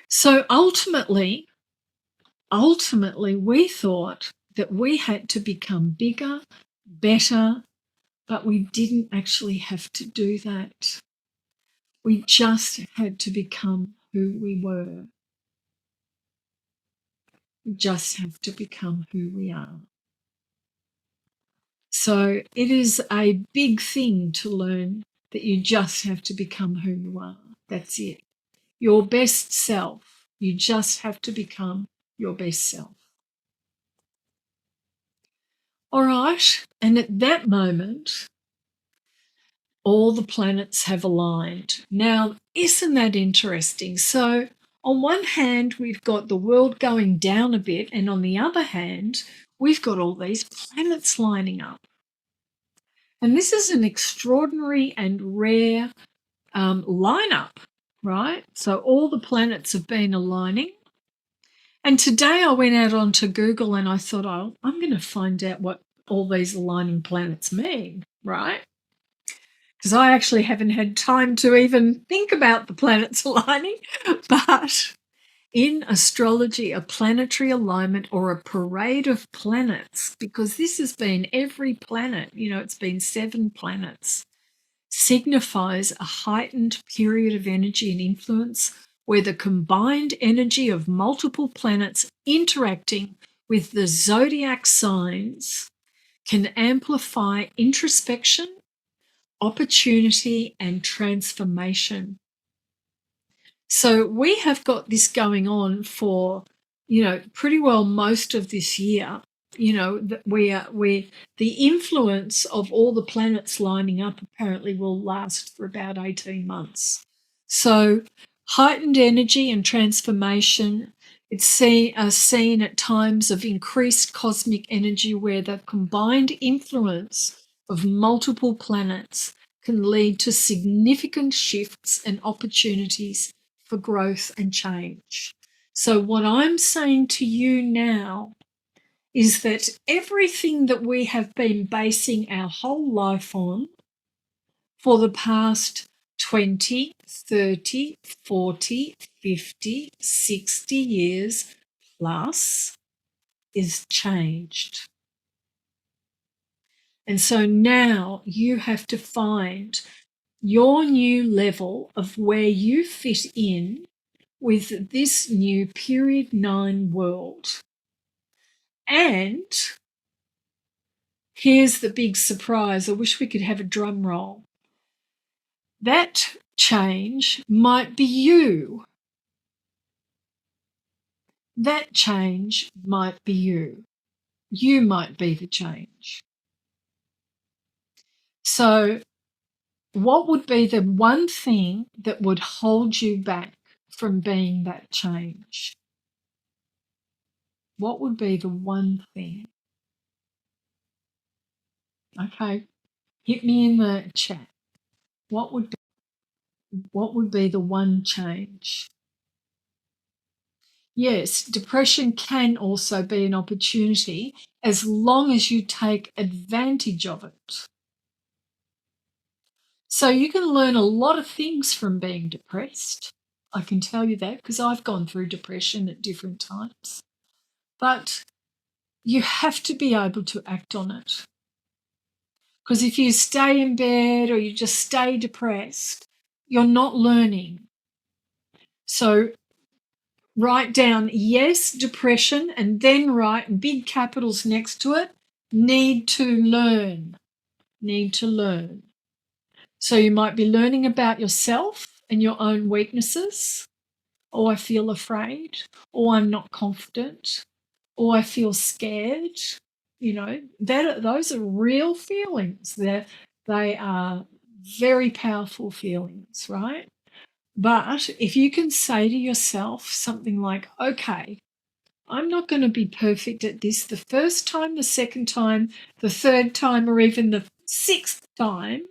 So ultimately, we thought that we had to become bigger, better, but we didn't actually have to do that. We just had to become who we were. We just have to become who we are. So it is a big thing to learn that you just have to become who you are. That's it. Your best self. You just have to become your best self. All right. And at that moment, all the planets have aligned. Now, isn't that interesting? So, on one hand, we've got the world going down a bit, and on the other hand, we've got all these planets lining up. And this is an extraordinary and rare lineup, right? So, all the planets have been aligning. And today I went out onto Google and I thought, oh, I'm going to find out what all these aligning planets mean, right? Because I actually haven't had time to even think about the planets aligning. But in astrology, a planetary alignment or a parade of planets, because this has been every planet, it's been 7 planets, signifies a heightened period of energy and influence where the combined energy of multiple planets interacting with the zodiac signs can amplify introspection, opportunity, and transformation. So we have got this going on for, pretty well most of this year. That the influence of all the planets lining up apparently will last for about 18 months. So heightened energy and transformation, it's seen at times of increased cosmic energy where the combined influence of multiple planets can lead to significant shifts and opportunities for growth and change. So what I'm saying to you now is that everything that we have been basing our whole life on for the past 20, 30, 40, 50, 60 years plus is changed. And so now you have to find your new level of where you fit in with this new period 9 world. And here's the big surprise. I wish we could have a drum roll. That change might be you. That change might be you. You might be the change. So, what would be the one thing that would hold you back from being that change? What would be the one thing? Okay, hit me in the chat. What would be the one change? Yes, depression can also be an opportunity as long as you take advantage of it. So you can learn a lot of things from being depressed. I can tell you that because I've gone through depression at different times. But you have to be able to act on it. Because if you stay in bed or you just stay depressed, you're not learning. So write down, yes, depression, and then write big capitals next to it, need to learn. Need to learn. So you might be learning about yourself and your own weaknesses. Oh, I feel afraid. Oh, I'm not confident. Oh, I feel scared. You know, those are real feelings. They are very powerful feelings, right? But if you can say to yourself something like, okay, I'm not going to be perfect at this the first time, the second time, the third time, or even the sixth time,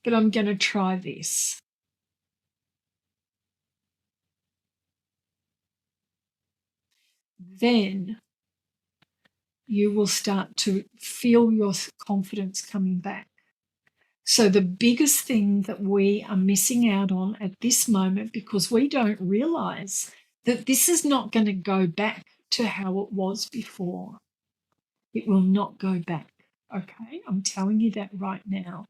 but I'm going to try this. Then you will start to feel your confidence coming back. So the biggest thing that we are missing out on at this moment, because we don't realize that this is not going to go back to how it was before. It will not go back. Okay, I'm telling you that right now.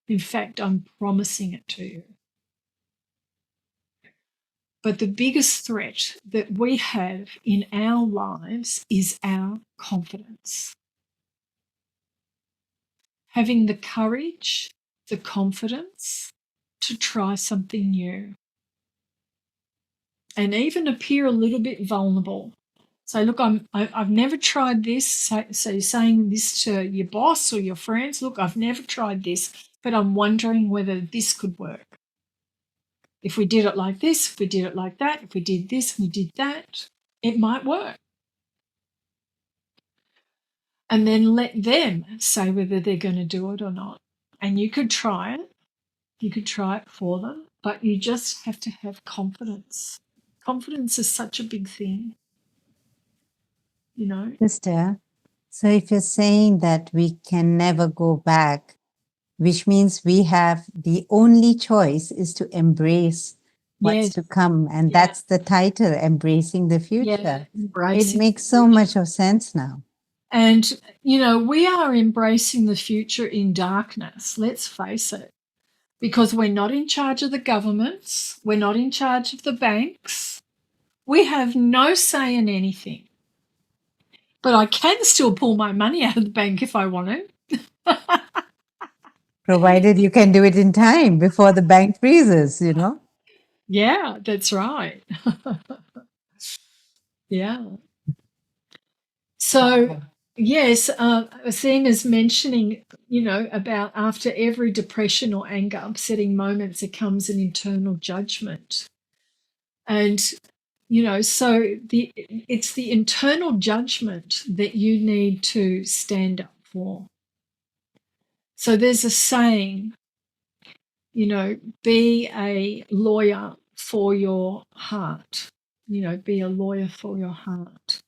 In fact, I'm promising it to you. But the biggest threat that we have in our lives is our confidence. Having the courage, the confidence to try something new. And even appear a little bit vulnerable. So look, I've never tried this. So you're saying this to your boss or your friends. Look, I've never tried this, but I'm wondering whether this could work. If we did it like this, if we did it like that, if we did this and we did that, it might work. And then let them say whether they're going to do it or not. And you could try it. You could try it for them, but you just have to have confidence. Confidence is such a big thing, you know. Sister, so if you're saying that we can never go back, which means we have the only choice is to embrace what's Yes. to come. And Yeah. that's the title, Embracing the Future. Yeah, It embracing makes the so future. much of sense now. And, you know, we are embracing the future in darkness, let's face it, because we're not in charge of the governments. We're not in charge of the banks. We have no say in anything. But I can still pull my money out of the bank if I want to. Provided you can do it in time before the bank freezes, you know? Yeah, that's right. Yeah. So, yes, Athena's mentioning, you know, about after every depression or anger upsetting moments, there comes an internal judgment. And, you know, so it's the internal judgment that you need to stand up for. So there's a saying, you know, be a lawyer for your heart. You know, be a lawyer for your heart.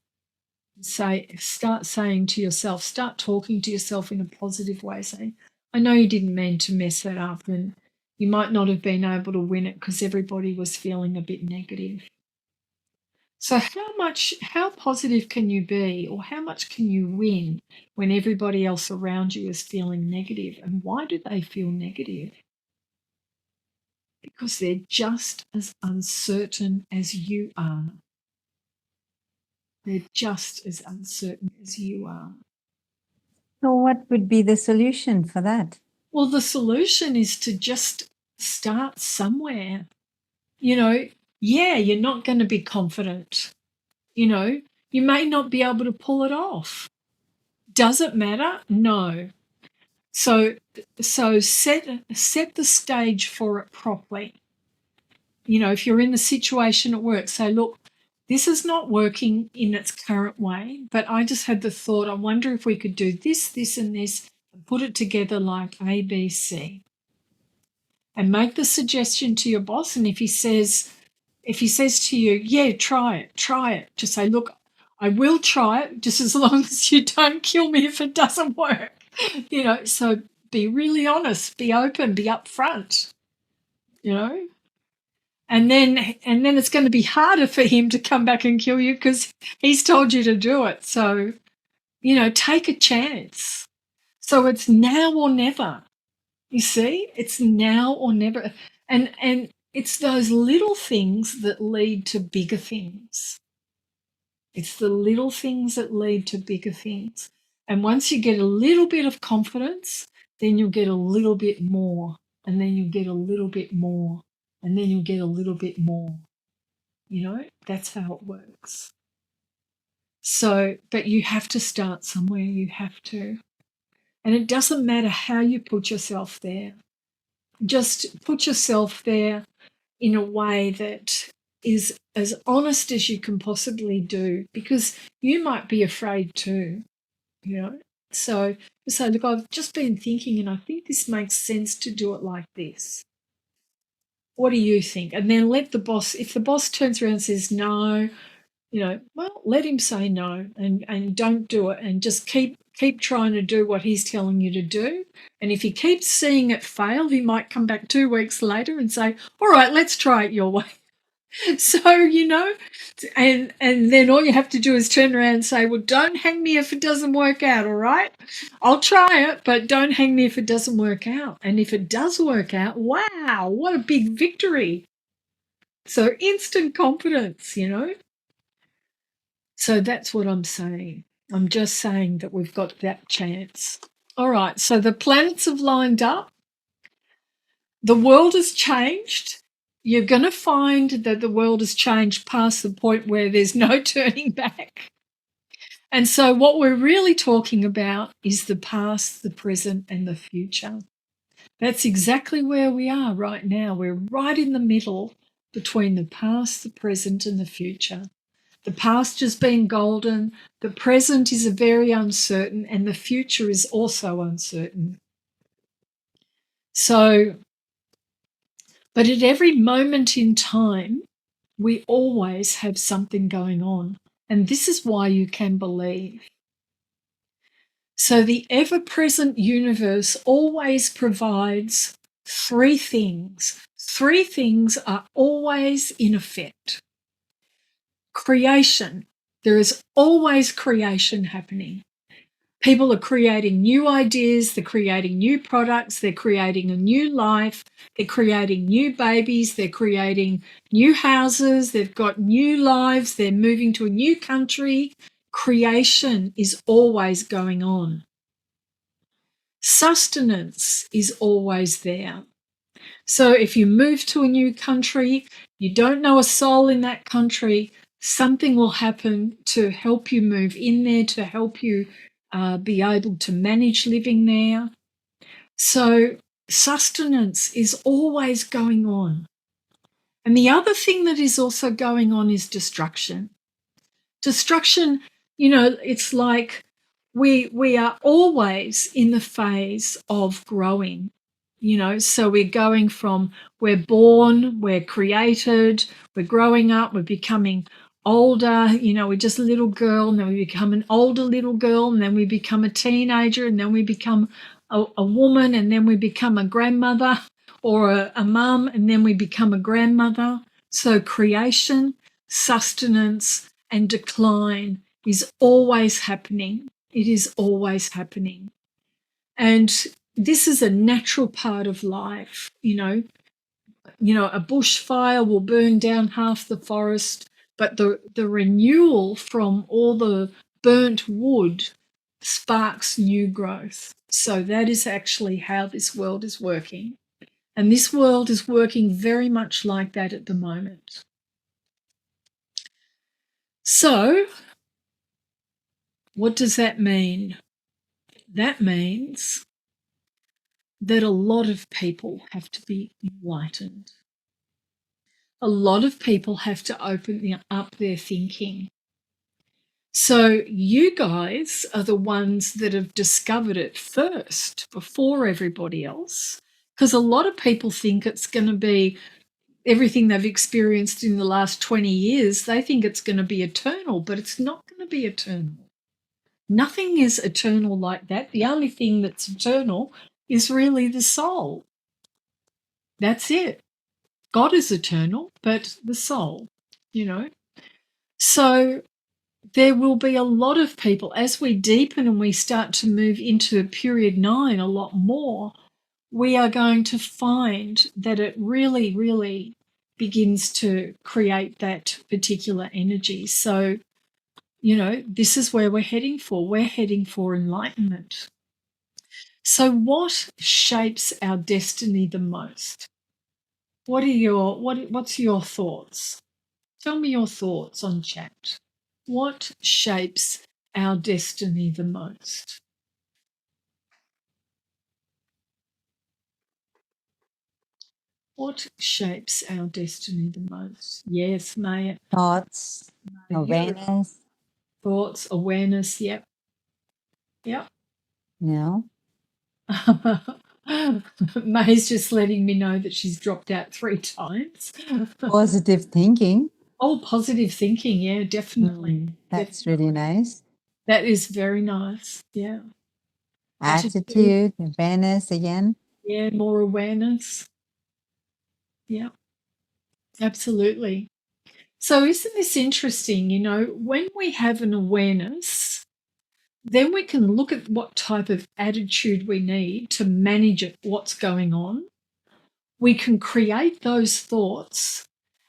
Start saying to yourself, start talking to yourself in a positive way, saying, I know you didn't mean to mess that up and you might not have been able to win it because everybody was feeling a bit negative. So how positive can you be, or how much can you win when everybody else around you is feeling negative? And why do they feel negative? Because they're just as uncertain as you are. They're just as uncertain as you are. So what would be the solution for that? Well, the solution is to just start somewhere. You know, yeah, you're not going to be confident. You know, you may not be able to pull it off. Does it matter? No. So set the stage for it properly. You know, if you're in the situation at work, say, look, this is not working in its current way, but I just had the thought, I wonder if we could do this, this, and this, and put it together like A, B, C. And make the suggestion to your boss. And if he says to you, yeah, try it, just say, look, I will try it, just as long as you don't kill me if it doesn't work. You know, so be really honest, be open, be upfront, you know. And then it's going to be harder for him to come back and kill you because he's told you to do it. So, you know, take a chance. So it's now or never. You see, it's now or never. And it's those little things that lead to bigger things. It's the little things that lead to bigger things. And once you get a little bit of confidence, then you'll get a little bit more. And then you'll get a little bit more. And then you'll get a little bit more. You know, that's how it works. So, but you have to start somewhere. You have to. And it doesn't matter how you put yourself there. Just put yourself there in a way that is as honest as you can possibly do, because you might be afraid too, you know. So look, I've just been thinking and I think this makes sense to do it like this. What do you think? And then let the boss, if the boss turns around and says no, you know, well, let him say no and don't do it, and just keep trying to do what he's telling you to do. And if he keeps seeing it fail, he might come back 2 weeks later and say, all right, let's try it your way. So, you know, and then all you have to do is turn around and say, well, don't hang me if it doesn't work out, all right? I'll try it, but don't hang me if it doesn't work out. And if it does work out, wow, what a big victory. So instant confidence, you know. So that's what I'm saying. I'm just saying that we've got that chance. All right, so the planets have lined up. The world has changed. You're going to find that the world has changed past the point where there's no turning back. And so what we're really talking about is the past, the present, and the future. That's exactly where we are right now. We're right in the middle between the past, the present, and the future. The past has been golden, the present is very uncertain, and the future is also uncertain. So, but at every moment in time, we always have something going on. And this is why you can believe. So the ever-present universe always provides 3 things. 3 things are always in effect. Creation. There is always creation happening. People are creating new ideas, they're creating new products, they're creating a new life, they're creating new babies, they're creating new houses, they've got new lives, they're moving to a new country. Creation is always going on. Sustenance is always there. So if you move to a new country, you don't know a soul in that country, something will happen to help you move in there, to help you be able to manage living there. So sustenance is always going on. And the other thing that is also going on is destruction. Destruction, you know, it's like we are always in the phase of growing, you know, so we're going from, we're born, we're created, we're growing up, we're becoming older, you know, we're just a little girl, and then we become an older little girl, and then we become a teenager, and then we become a woman, and then we become a grandmother or a mum, and then we become a grandmother. So creation, sustenance, and decline is always happening. It is always happening. And this is a natural part of life, you know. You know, a bushfire will burn down half the forest. but the renewal from all the burnt wood sparks new growth. So that is actually how this world is working. And this world is working very much like that at the moment. So, what does that mean? That means that a lot of people have to be enlightened. A lot of people have to open up their thinking. So you guys are the ones that have discovered it first before everybody else, because a lot of people think it's going to be everything they've experienced in the last 20 years. They think it's going to be eternal, but it's not going to be eternal. Nothing is eternal like that. The only thing that's eternal is really the soul. That's it. God is eternal, but the soul, you know. So there will be a lot of people, as we deepen and we start to move into period 9 a lot more, we are going to find that it really, really begins to create that particular energy. So, you know, this is where we're heading for. We're heading for enlightenment. So what shapes our destiny the most? What's your thoughts? Tell me your thoughts on chat. What shapes our destiny the most? What shapes our destiny the most? Yes, Maya. Thoughts, awareness, Thoughts, awareness, yep. Yep. you know, May's just letting me know that she's dropped out 3 times. positive thinking. Oh, positive thinking, yeah, definitely. That's really nice. That is very nice, yeah. Attitude, awareness again. Yeah, more awareness. Yeah, absolutely. So isn't this interesting? You know, when we have an awareness, then we can look at what type of attitude we need to manage it, what's going on. We can create those thoughts,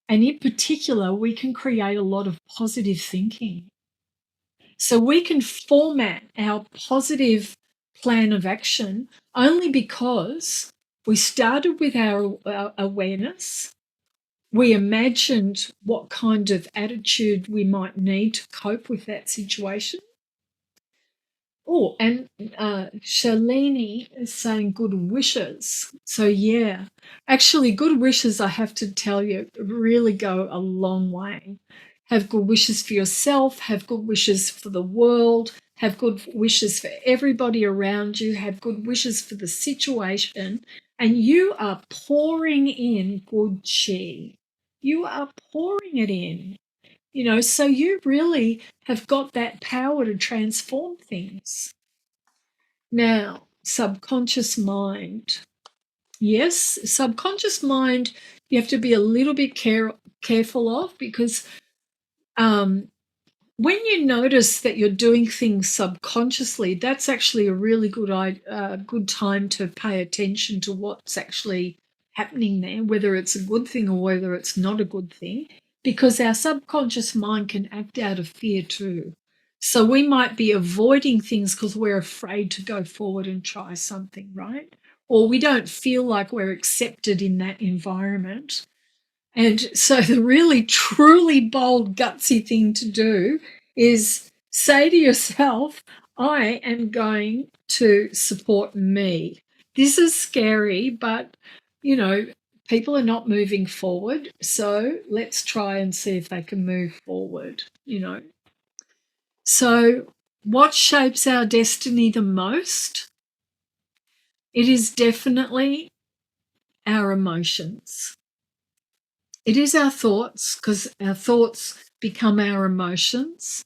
and in particular, we can create a lot of positive thinking. So we can format our positive plan of action only because we started with our awareness. We imagined what kind of attitude we might need to cope with that situation. Oh, and Shalini is saying good wishes. So, yeah, actually, good wishes, I have to tell you, really go a long way. Have good wishes for yourself, have good wishes for the world, have good wishes for everybody around you, have good wishes for the situation, and you are pouring in good chi. You are pouring it in. You know, so you really have got that power to transform things. Now, subconscious mind. Yes, subconscious mind, you have to be a little bit careful of, because when you notice that you're doing things subconsciously, that's actually a really good time to pay attention to what's actually happening there, whether it's a good thing or whether it's not a good thing, because our subconscious mind can act out of fear too. So we might be avoiding things because we're afraid to go forward and try something, right? Or we don't feel like we're accepted in that environment. And so the really, truly bold, gutsy thing to do is say to yourself, I am going to support me. This is scary, but, you know, people are not moving forward. So let's try and see if they can move forward, you know. So what shapes our destiny the most? It is definitely our emotions. It is our thoughts, because our thoughts become our emotions.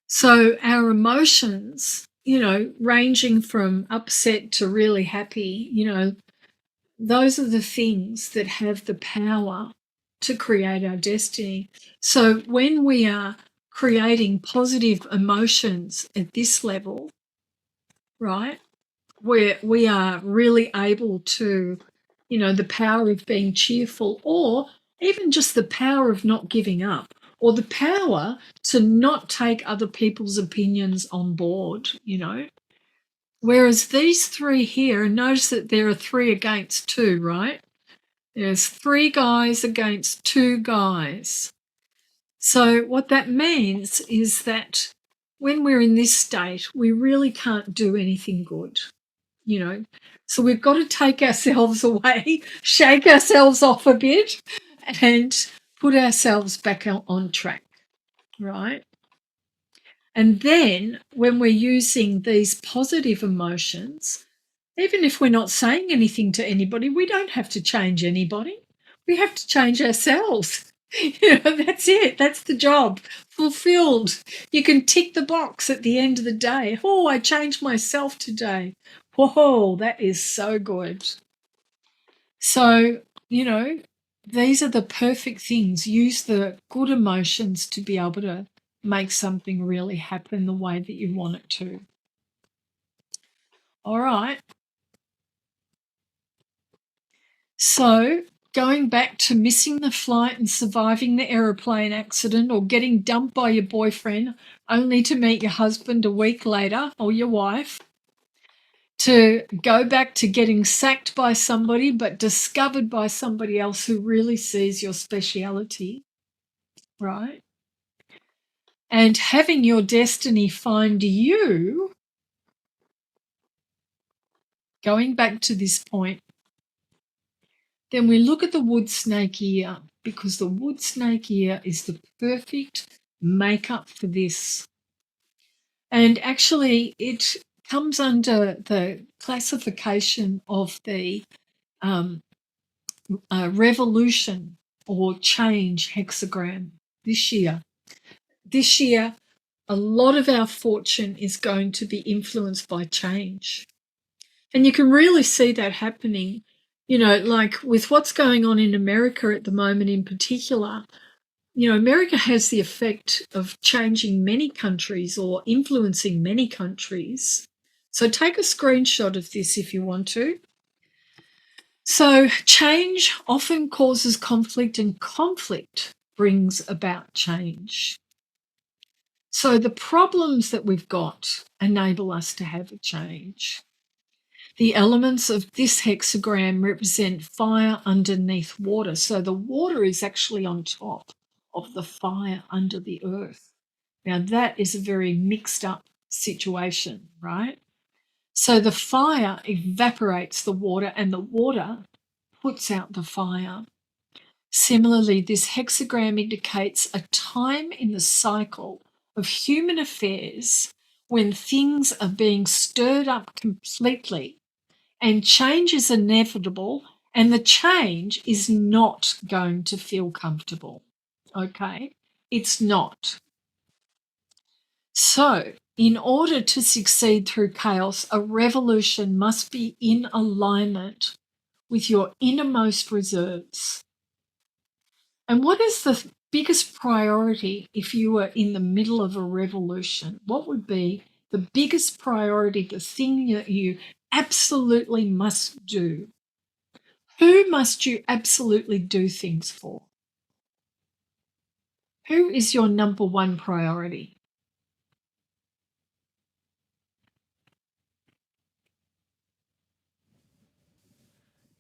So our emotions, you know, ranging from upset to really happy, you know, those are the things that have the power to create our destiny. So when we are creating positive emotions at this level, right, where we are really able to, you know, the power of being cheerful, or even just the power of not giving up, or the power to not take other people's opinions on board, Whereas these three here, and notice that there are 3 against 2, right? There's 3 guys against 2 guys. So what that means is that when we're in this state, we really can't do anything good, So we've got to take ourselves away, shake ourselves off a bit, and put ourselves back on track, right? And then when we're using these positive emotions, even if we're not saying anything to anybody, we don't have to change anybody. We have to change ourselves. That's it. That's the job. Fulfilled. You can tick the box at the end of the day. Oh, I changed myself today. Whoa, that is so good. So, these are the perfect things. Use the good emotions to be able to make something really happen the way that you want it to. All right. So, going back to missing the flight and surviving the aeroplane accident, or getting dumped by your boyfriend only to meet your husband a week later, or your wife, to go back to getting sacked by somebody but discovered by somebody else who really sees your speciality, right? And having your destiny find you, going back to this point, then we look at the wood snake ear, because the wood snake ear is the perfect makeup for this. And actually, it comes under the classification of the revolution or change hexagram this year. This year, a lot of our fortune is going to be influenced by change. And you can really see that happening, like with what's going on in America at the moment in particular. America has the effect of changing many countries or influencing many countries. So take a screenshot of this if you want to. So change often causes conflict, and conflict brings about change. So the problems that we've got enable us to have a change. The elements of this hexagram represent fire underneath water. So the water is actually on top of the fire under the earth. Now that is a very mixed up situation, right? So the fire evaporates the water and the water puts out the fire. Similarly, this hexagram indicates a time in the cycle of human affairs when things are being stirred up completely and change is inevitable, and the change is not going to feel comfortable. Okay? It's not. So, in order to succeed through chaos, a revolution must be in alignment with your innermost reserves. And what is the biggest priority if you were in the middle of a revolution? What would be the biggest priority, the thing that you absolutely must do? Who must you absolutely do things for? Who is your number one priority?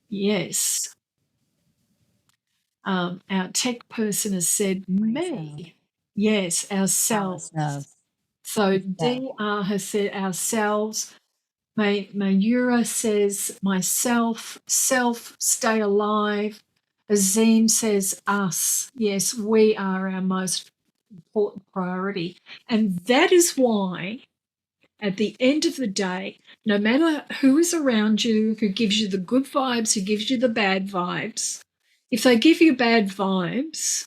Yes. Our tech person has said me. Yes, ourselves. So DR has said ourselves. Mayura says myself, self, stay alive. Azim says us. Yes, we are our most important priority. And that is why, at the end of the day, no matter who is around you, who gives you the good vibes, who gives you the bad vibes, if they give you bad vibes,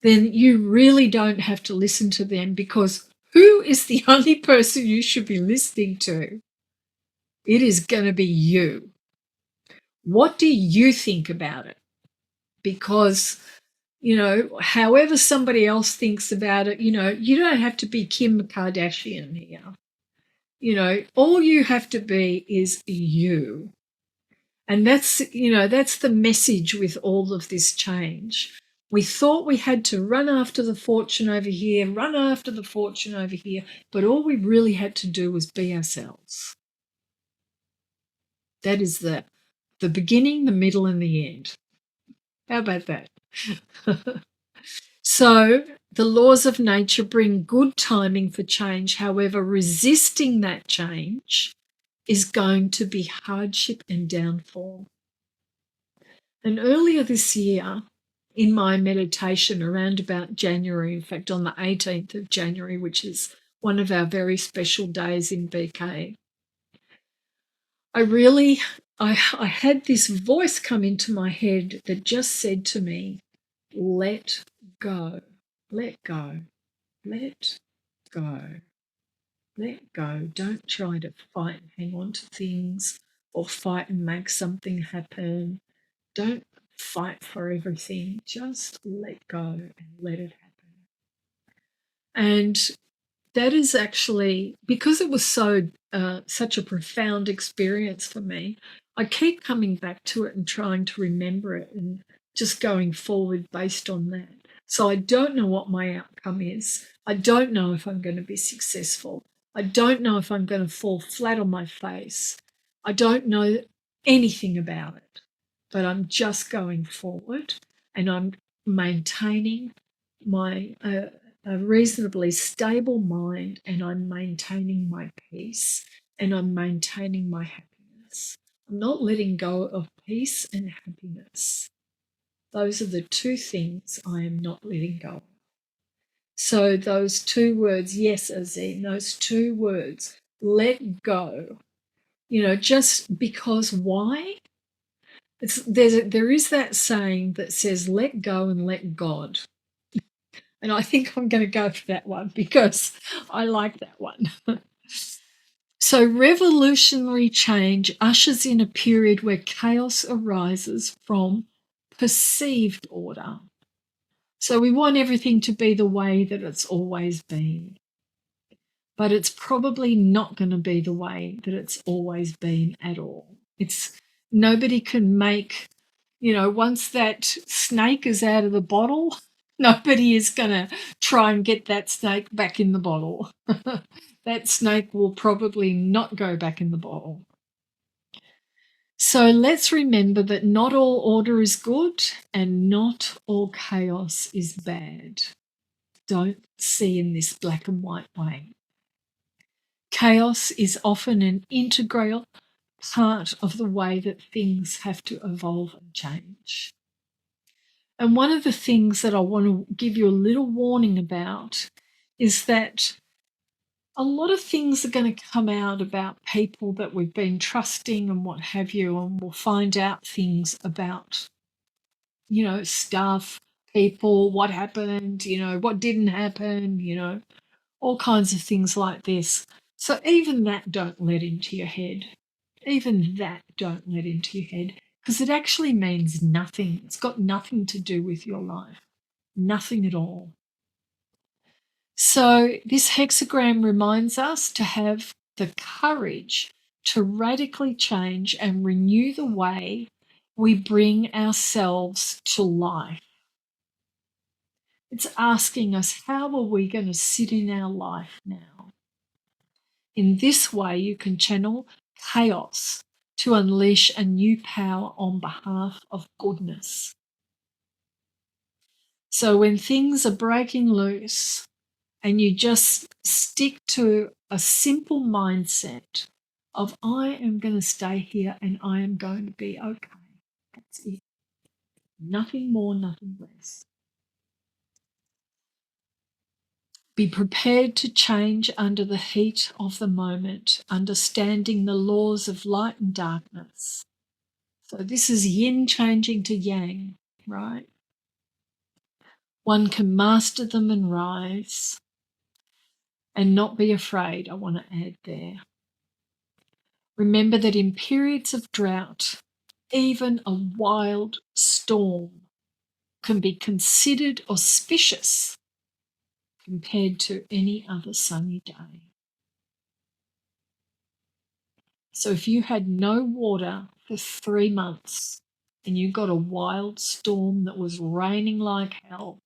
then you really don't have to listen to them, because who is the only person you should be listening to? It is going to be you. What do you think about it? Because, however somebody else thinks about it, you don't have to be Kim Kardashian here. All you have to be is you. And that's the message with all of this change. We thought we had to run after the fortune over here, run after the fortune over here, but all we really had to do was be ourselves. That is the beginning, the middle, and the end. How about that? So the laws of nature bring good timing for change. However, resisting that change is going to be hardship and downfall. And earlier this year, in my meditation around about January, in fact, on the 18th of January, which is one of our very special days in BK, I had this voice come into my head that just said to me, let go, let go, let go, let go. Don't try to fight and hang on to things or fight and make something happen. Don't fight for everything. Just let go and let it happen. And that is actually, because it was such a profound experience for me, I keep coming back to it and trying to remember it and just going forward based on that. So I don't know what my outcome is. I don't know if I'm going to be successful. I don't know if I'm going to fall flat on my face. I don't know anything about it, but I'm just going forward and I'm maintaining my a reasonably stable mind, and I'm maintaining my peace and I'm maintaining my happiness. I'm not letting go of peace and happiness. Those are the two things I am not letting go of. So those two words, yes, Azim, those two words, let go, just because why? There is that saying that says, let go and let God. And I think I'm going to go for that one because I like that one. So revolutionary change ushers in a period where chaos arises from perceived order. So we want everything to be the way that it's always been. But it's probably not going to be the way that it's always been at all. Nobody can make, once that snake is out of the bottle, nobody is going to try and get that snake back in the bottle. That snake will probably not go back in the bottle. So let's remember that not all order is good and not all chaos is bad. Don't see in this black and white way. Chaos is often an integral part of the way that things have to evolve and change. And one of the things that I want to give you a little warning about is that a lot of things are going to come out about people that we've been trusting and what have you, and we'll find out things about, stuff, people, what happened, what didn't happen, all kinds of things like this. So even that don't let into your head. Even that don't let into your head, because it actually means nothing. It's got nothing to do with your life. Nothing at all. So this hexagram reminds us to have the courage to radically change and renew the way we bring ourselves to life. It's asking us, how are we going to sit in our life now? In this way, you can channel chaos to unleash a new power on behalf of goodness. So when things are breaking loose and you just stick to a simple mindset of, I am going to stay here and I am going to be okay. That's it. Nothing more, nothing less. Be prepared to change under the heat of the moment, understanding the laws of light and darkness. So this is yin changing to yang, right? One can master them and rise and not be afraid, I want to add there. Remember that in periods of drought, even a wild storm can be considered auspicious compared to any other sunny day. So if you had no water for 3 months, and you got a wild storm that was raining like hell,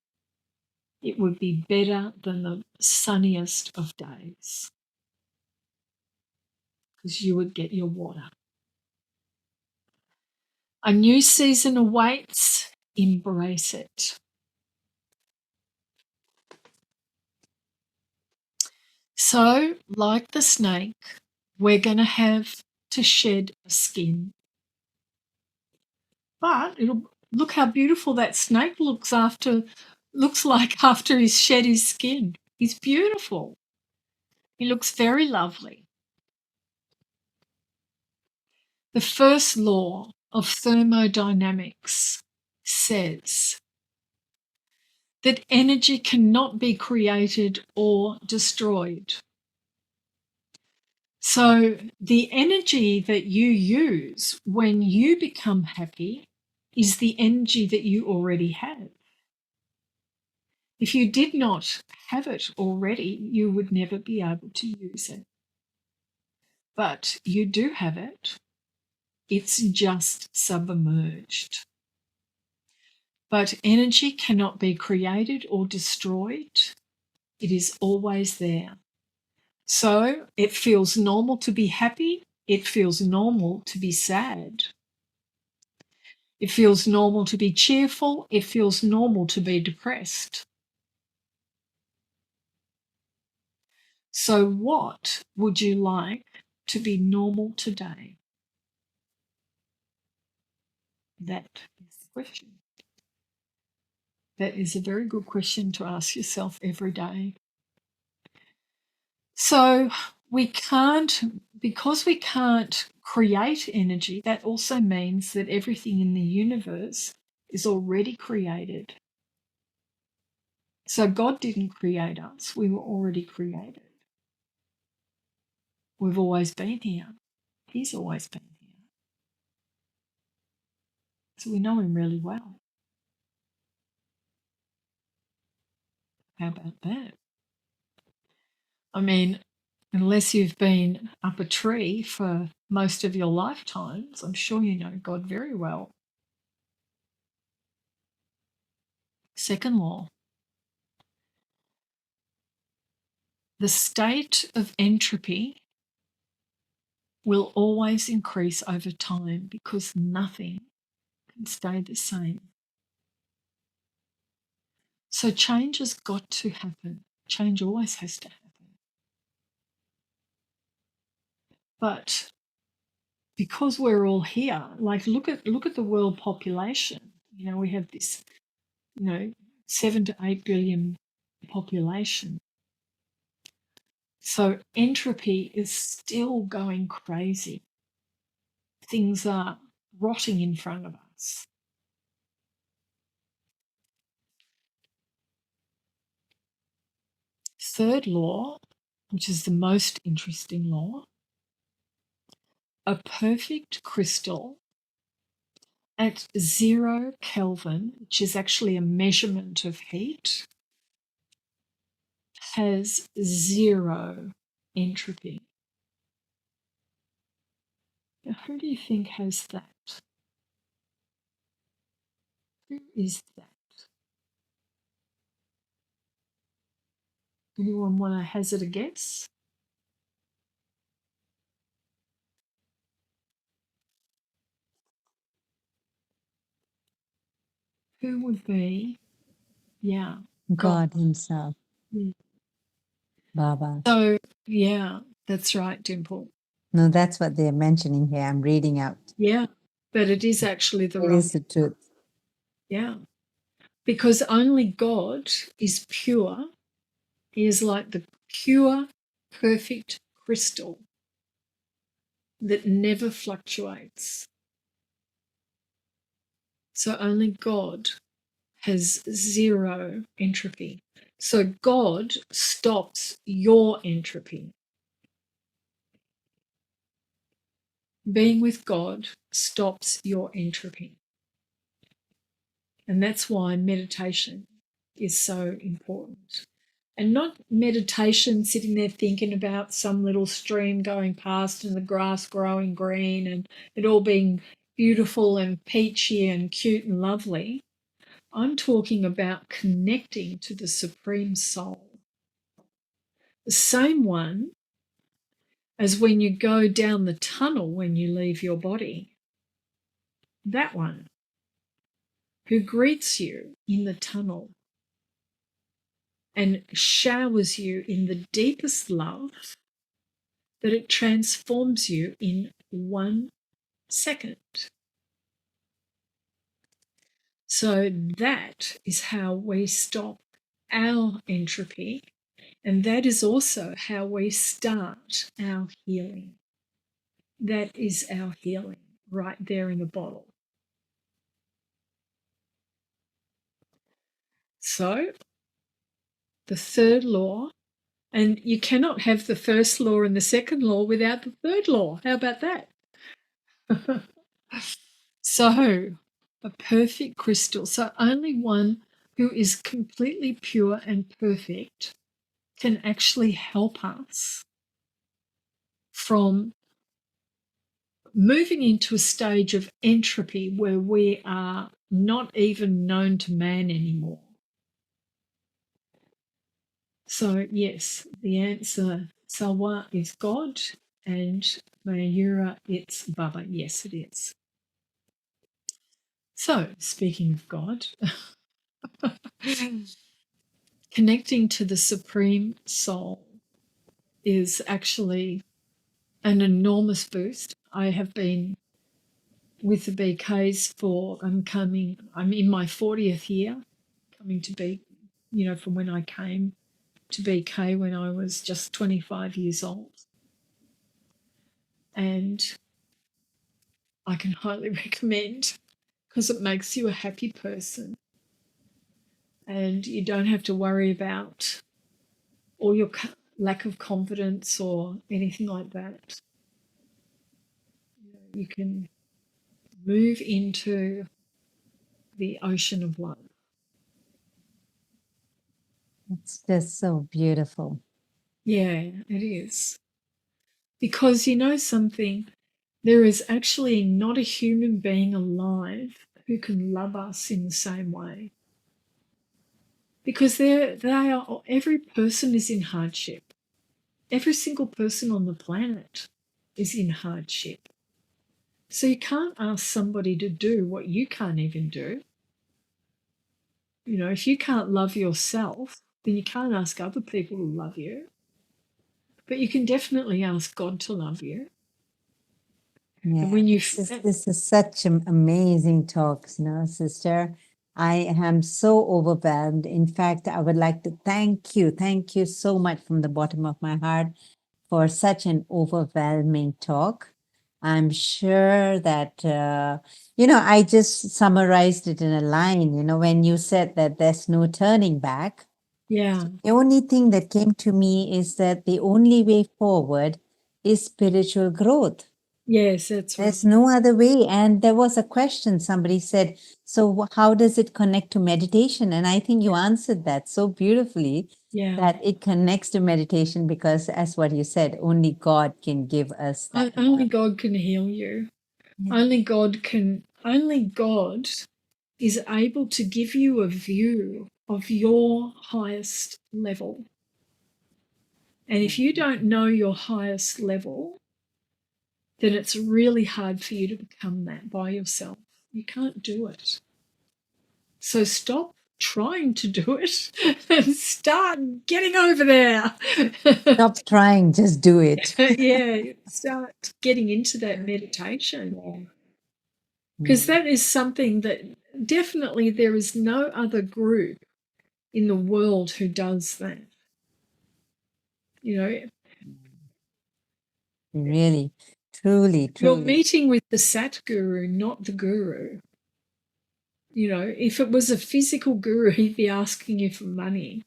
it would be better than the sunniest of days, because you would get your water. A new season awaits. Embrace it. So, like the snake, we're going to have to shed a skin. But look how beautiful that snake looks like after he's shed his skin. He's beautiful. He looks very lovely. The first law of thermodynamics says that energy cannot be created or destroyed. So the energy that you use when you become happy is the energy that you already have. If you did not have it already, you would never be able to use it. But you do have it. It's just submerged. But energy cannot be created or destroyed. It is always there. So it feels normal to be happy. It feels normal to be sad. It feels normal to be cheerful. It feels normal to be depressed. So what would you like to be normal today? That is the question. That is a very good question to ask yourself every day. So because we can't create energy, that also means that everything in the universe is already created. So God didn't create us, we were already created. We've always been here. He's always been here. So we know him really well. How about that? I mean, unless you've been up a tree for most of your lifetimes, I'm sure you know God very well. Second law. The state of entropy will always increase over time because nothing can stay the same. So change has got to happen. Change always has to happen. But because we're all here, like look at the world population. You know, we have this, 7 to 8 billion population. So entropy is still going crazy. Things are rotting in front of us. Third law, which is the most interesting law, a perfect crystal at 0 Kelvin, which is actually a measurement of heat, has 0 entropy. Now, who do you think has that? Who is that? Anyone want to hazard a guess? Who would be? Yeah, God himself, Yeah. Baba. So, yeah, that's right, Dimple. No, that's what they're mentioning here. I'm reading out. Yeah, but it is actually the It right. is the truth. Yeah, because only God is pure. He is like the pure, perfect crystal that never fluctuates. So only God has 0 entropy. So God stops your entropy. Being with God stops your entropy. And that's why meditation is so important. And not meditation sitting there thinking about some little stream going past and the grass growing green and it all being beautiful and peachy and cute and lovely. I'm talking about connecting to the Supreme Soul. The same one as when you go down the tunnel when you leave your body. That one who greets you in the tunnel and showers you in the deepest love that it transforms you in 1 second. So that is how we stop our entropy, and that is also how we start our healing. That is our healing right there in the bottle. So the third law, and you cannot have the first law and the second law without the third law. How about that? So, a perfect crystal. So, only one who is completely pure and perfect can actually help us from moving into a stage of entropy where we are not even known to man anymore. So, yes, the answer, Salwa is God, and Mayura, it's Baba. Yes, it is. So, speaking of God, connecting to the Supreme Soul is actually an enormous boost. I have been with the BKs for, I'm in my 40th year, coming to be, from when I came to BK when I was just 25 years old. And I can highly recommend, because it makes you a happy person and you don't have to worry about all your lack of confidence or anything like that. You can move into the ocean of love. It's just so beautiful. Yeah, it is. Because you know something, there is actually not a human being alive who can love us in the same way. Because every person is in hardship. Every single person on the planet is in hardship. So you can't ask somebody to do what you can't even do. If you can't love yourself, then you can't ask other people to love you. But you can definitely ask God to love you. Yeah, And when you this is such an amazing talk, sister. I am so overwhelmed. In fact, I would like to thank you so much from the bottom of my heart for such an overwhelming talk. I'm sure that, I just summarized it in a line, when you said that there's no turning back. Yeah. The only thing that came to me is that the only way forward is spiritual growth. Yes, that's right. There's no other way. And there was a question somebody said, so how does it connect to meditation? And I think you answered that so beautifully. Yeah. That it connects to meditation because, as what you said, only God can give us that. Only God can heal you. Yeah. Only God is able to give you a view of your highest level. And if you don't know your highest level, then it's really hard for you to become that by yourself. You can't do it. So stop trying to do it and start getting over there. Stop trying, just do it. Yeah, start getting into that meditation. Because that is something that definitely there is no other group in the world who does that. Really, truly. You're meeting with the Satguru, not the guru. If it was a physical guru, he'd be asking you for money.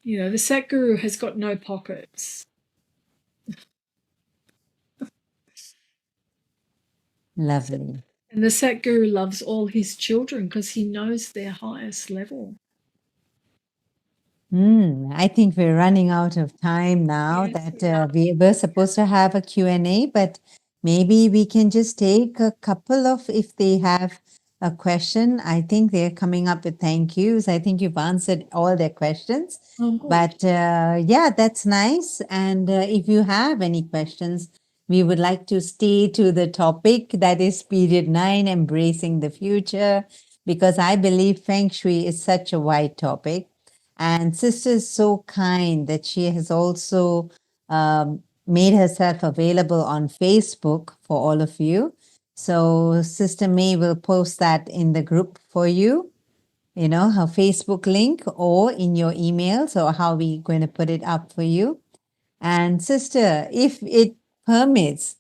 The Satguru has got no pockets. Lovely. And the Satguru loves all his children because he knows their highest level. I think we're running out of time now. Yes, that we were supposed to have a Q&A, but maybe we can just take a couple of, if they have a question. I think they're coming up with thank yous. I think you've answered all their questions. Oh, good. But yeah, that's nice. And if you have any questions, we would like to stay to the topic that is period 9, embracing the future, because I believe Feng Shui is such a wide topic. And Sister is so kind that she has also made herself available on Facebook for all of you. So Sister May will post that in the group for you, you know, her Facebook link, or in your emails, or how we're going to put it up for you. And Sister, if it permits,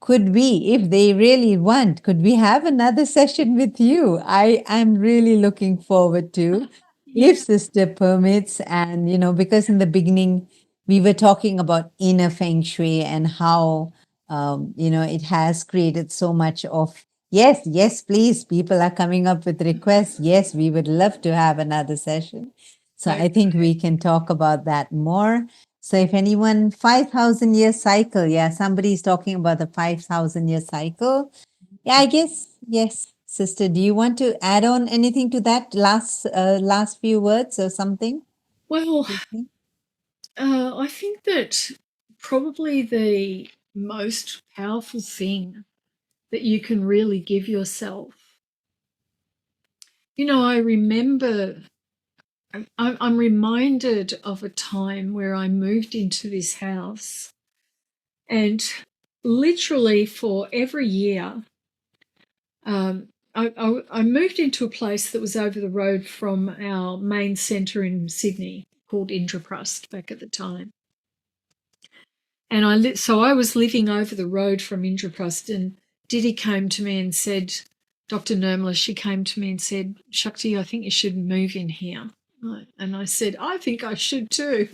could we, if they really want, could we have another session with you? I am really looking forward to, if Sister permits. And, you know, because in the beginning, we were talking about inner Feng Shui and how, you know, it has created so much of, yes, yes, please, people are coming up with requests. Yes, we would love to have another session. So I think we can talk about that more. So if anyone, 5,000 year cycle, yeah, somebody's talking about the 5,000 year cycle. Yeah, I guess, yes. Sister, do you want to add on anything to that last few words or something? Well, I think that probably the most powerful thing that you can really give yourself. You know, I remember, I'm reminded of a time where I moved into this house, and literally for every year, I moved into a place that was over the road from our main centre in Sydney called Indraprust back at the time. And so I was living over the road from Indraprust, and Didi came to me and said, Dr. Nirmala, she came to me and said, Shakti, I think you should move in here. And I said, I think I should too.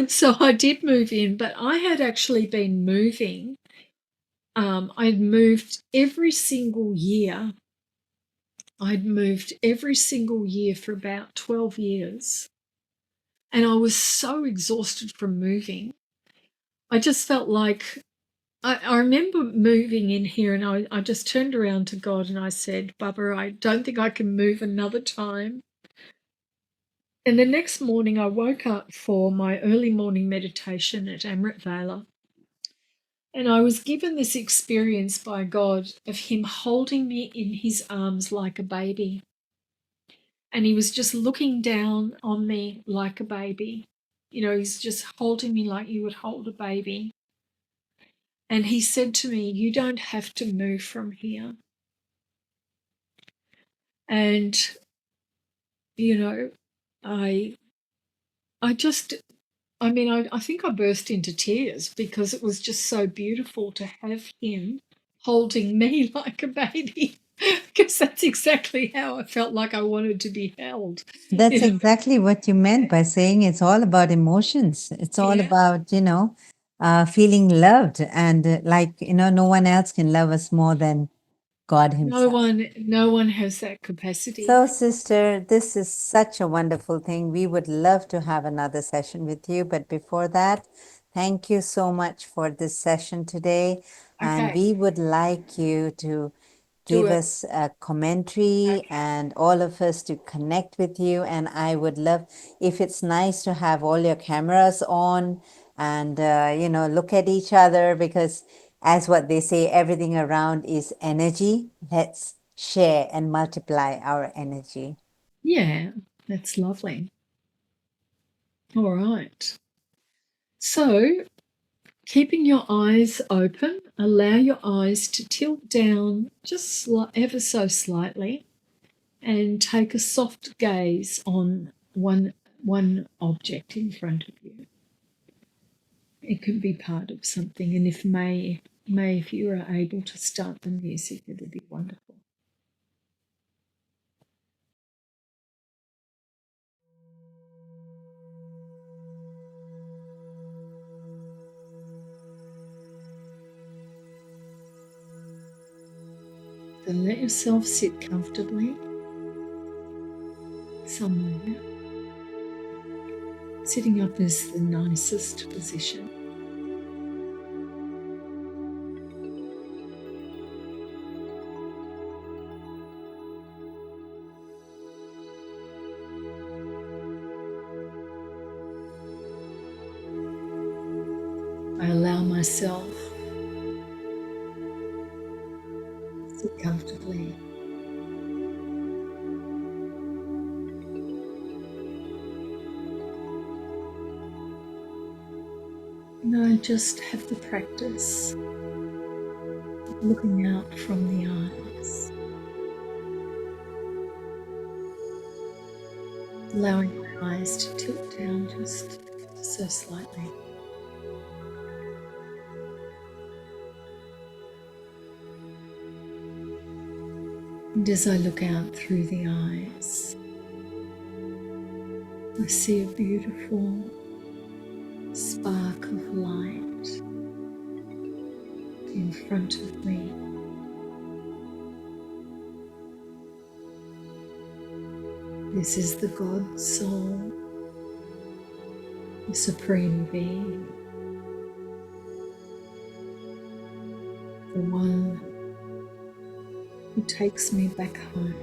So I did move in, but I had actually been moving. I'd moved every single year. I'd moved every single year for about 12 years. And I was so exhausted from moving. I just felt like, I remember moving in here, and I just turned around to God and I said, Baba, I don't think I can move another time. And the next morning I woke up for my early morning meditation at Amrit Vela. And I was given this experience by God of him holding me in his arms like a baby. And he was just looking down on me like a baby. You know, he's just holding me like you would hold a baby. And he said to me, you don't have to move from here. And, you know, I think I burst into tears because it was just so beautiful to have him holding me like a baby, because that's exactly how I felt like I wanted to be held. That's You know? exactly what you meant by saying it's all about emotions. It's all Yeah. about, you know, feeling loved. And like, you know, no one else can love us more than God himself. No one has that capacity. So, sister, this is such a wonderful thing. We would love to have another session with you. But before that, thank you so much for this session today. And Okay. we would like you to Do give it. us a commentary and all of us to connect with you. And I would love, if it's nice to have all your cameras on and, you know, look at each other, because as what they say, everything around is energy. Let's share and multiply our energy. Yeah, that's lovely. All right. So, keeping your eyes open, allow your eyes to tilt down just ever so slightly, and take a soft gaze on one object in front of you. It could be part of something, and if you are able to start the music, it would be wonderful. Then let yourself sit comfortably somewhere. Sitting up is the nicest position. myself, sit comfortably. And I just have the practice of looking out from the eyes, allowing my eyes to tilt down just so slightly. And as I look out through the eyes, I see a beautiful spark of light in front of me. This is the God Soul, the Supreme Being, the one who takes me back home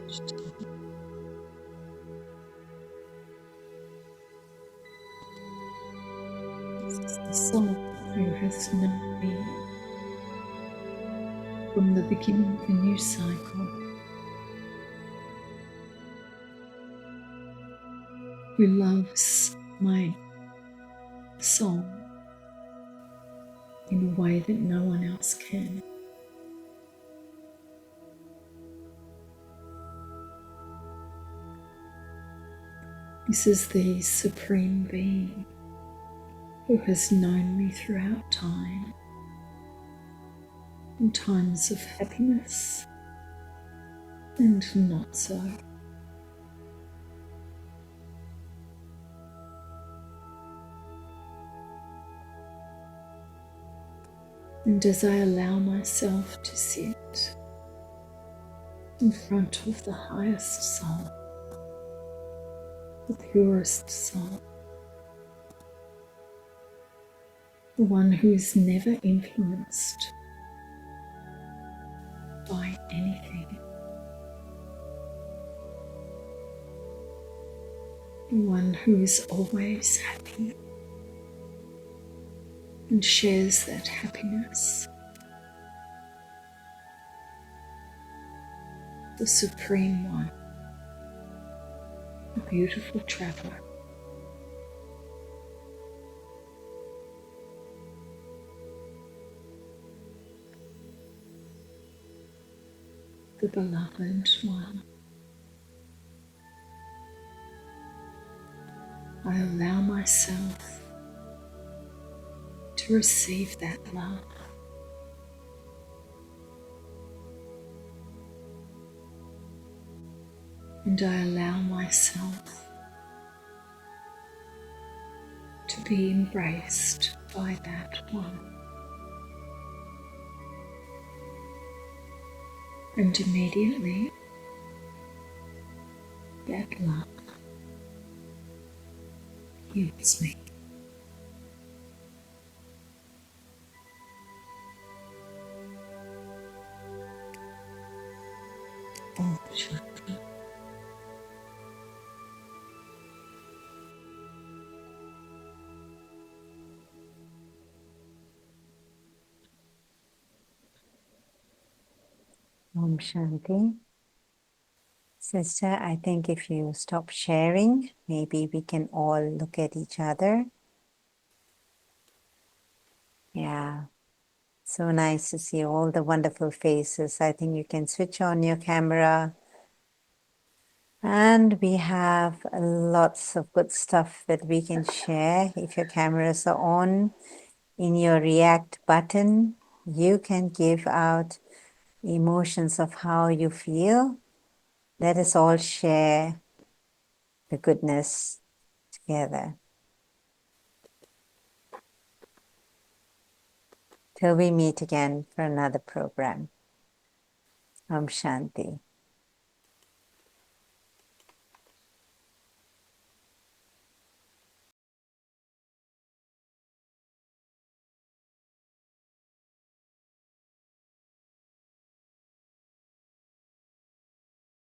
each time. This is the soul who has known me from the beginning of a new cycle, who loves my soul in a way that no one else can. This is the Supreme Being who has known me throughout time, in times of happiness and not so. And as I allow myself to sit in front of the highest soul, the purest soul, the one who is never influenced by anything, the one who is always happy and shares that happiness, the Supreme One, the beautiful traveler. The beloved one. I allow myself to receive that love. And I allow myself to be embraced by that one. And immediately, that love heals me. Om Shakti. Om Shanti. Sister, I think if you stop sharing, maybe we can all look at each other. Yeah, so nice to see all the wonderful faces. I think you can switch on your camera. And we have lots of good stuff that we can share. If your cameras are on, in your react button, you can give out emotions of how you feel. Let us all share the goodness together. Till we meet again for another program. Om Shanti.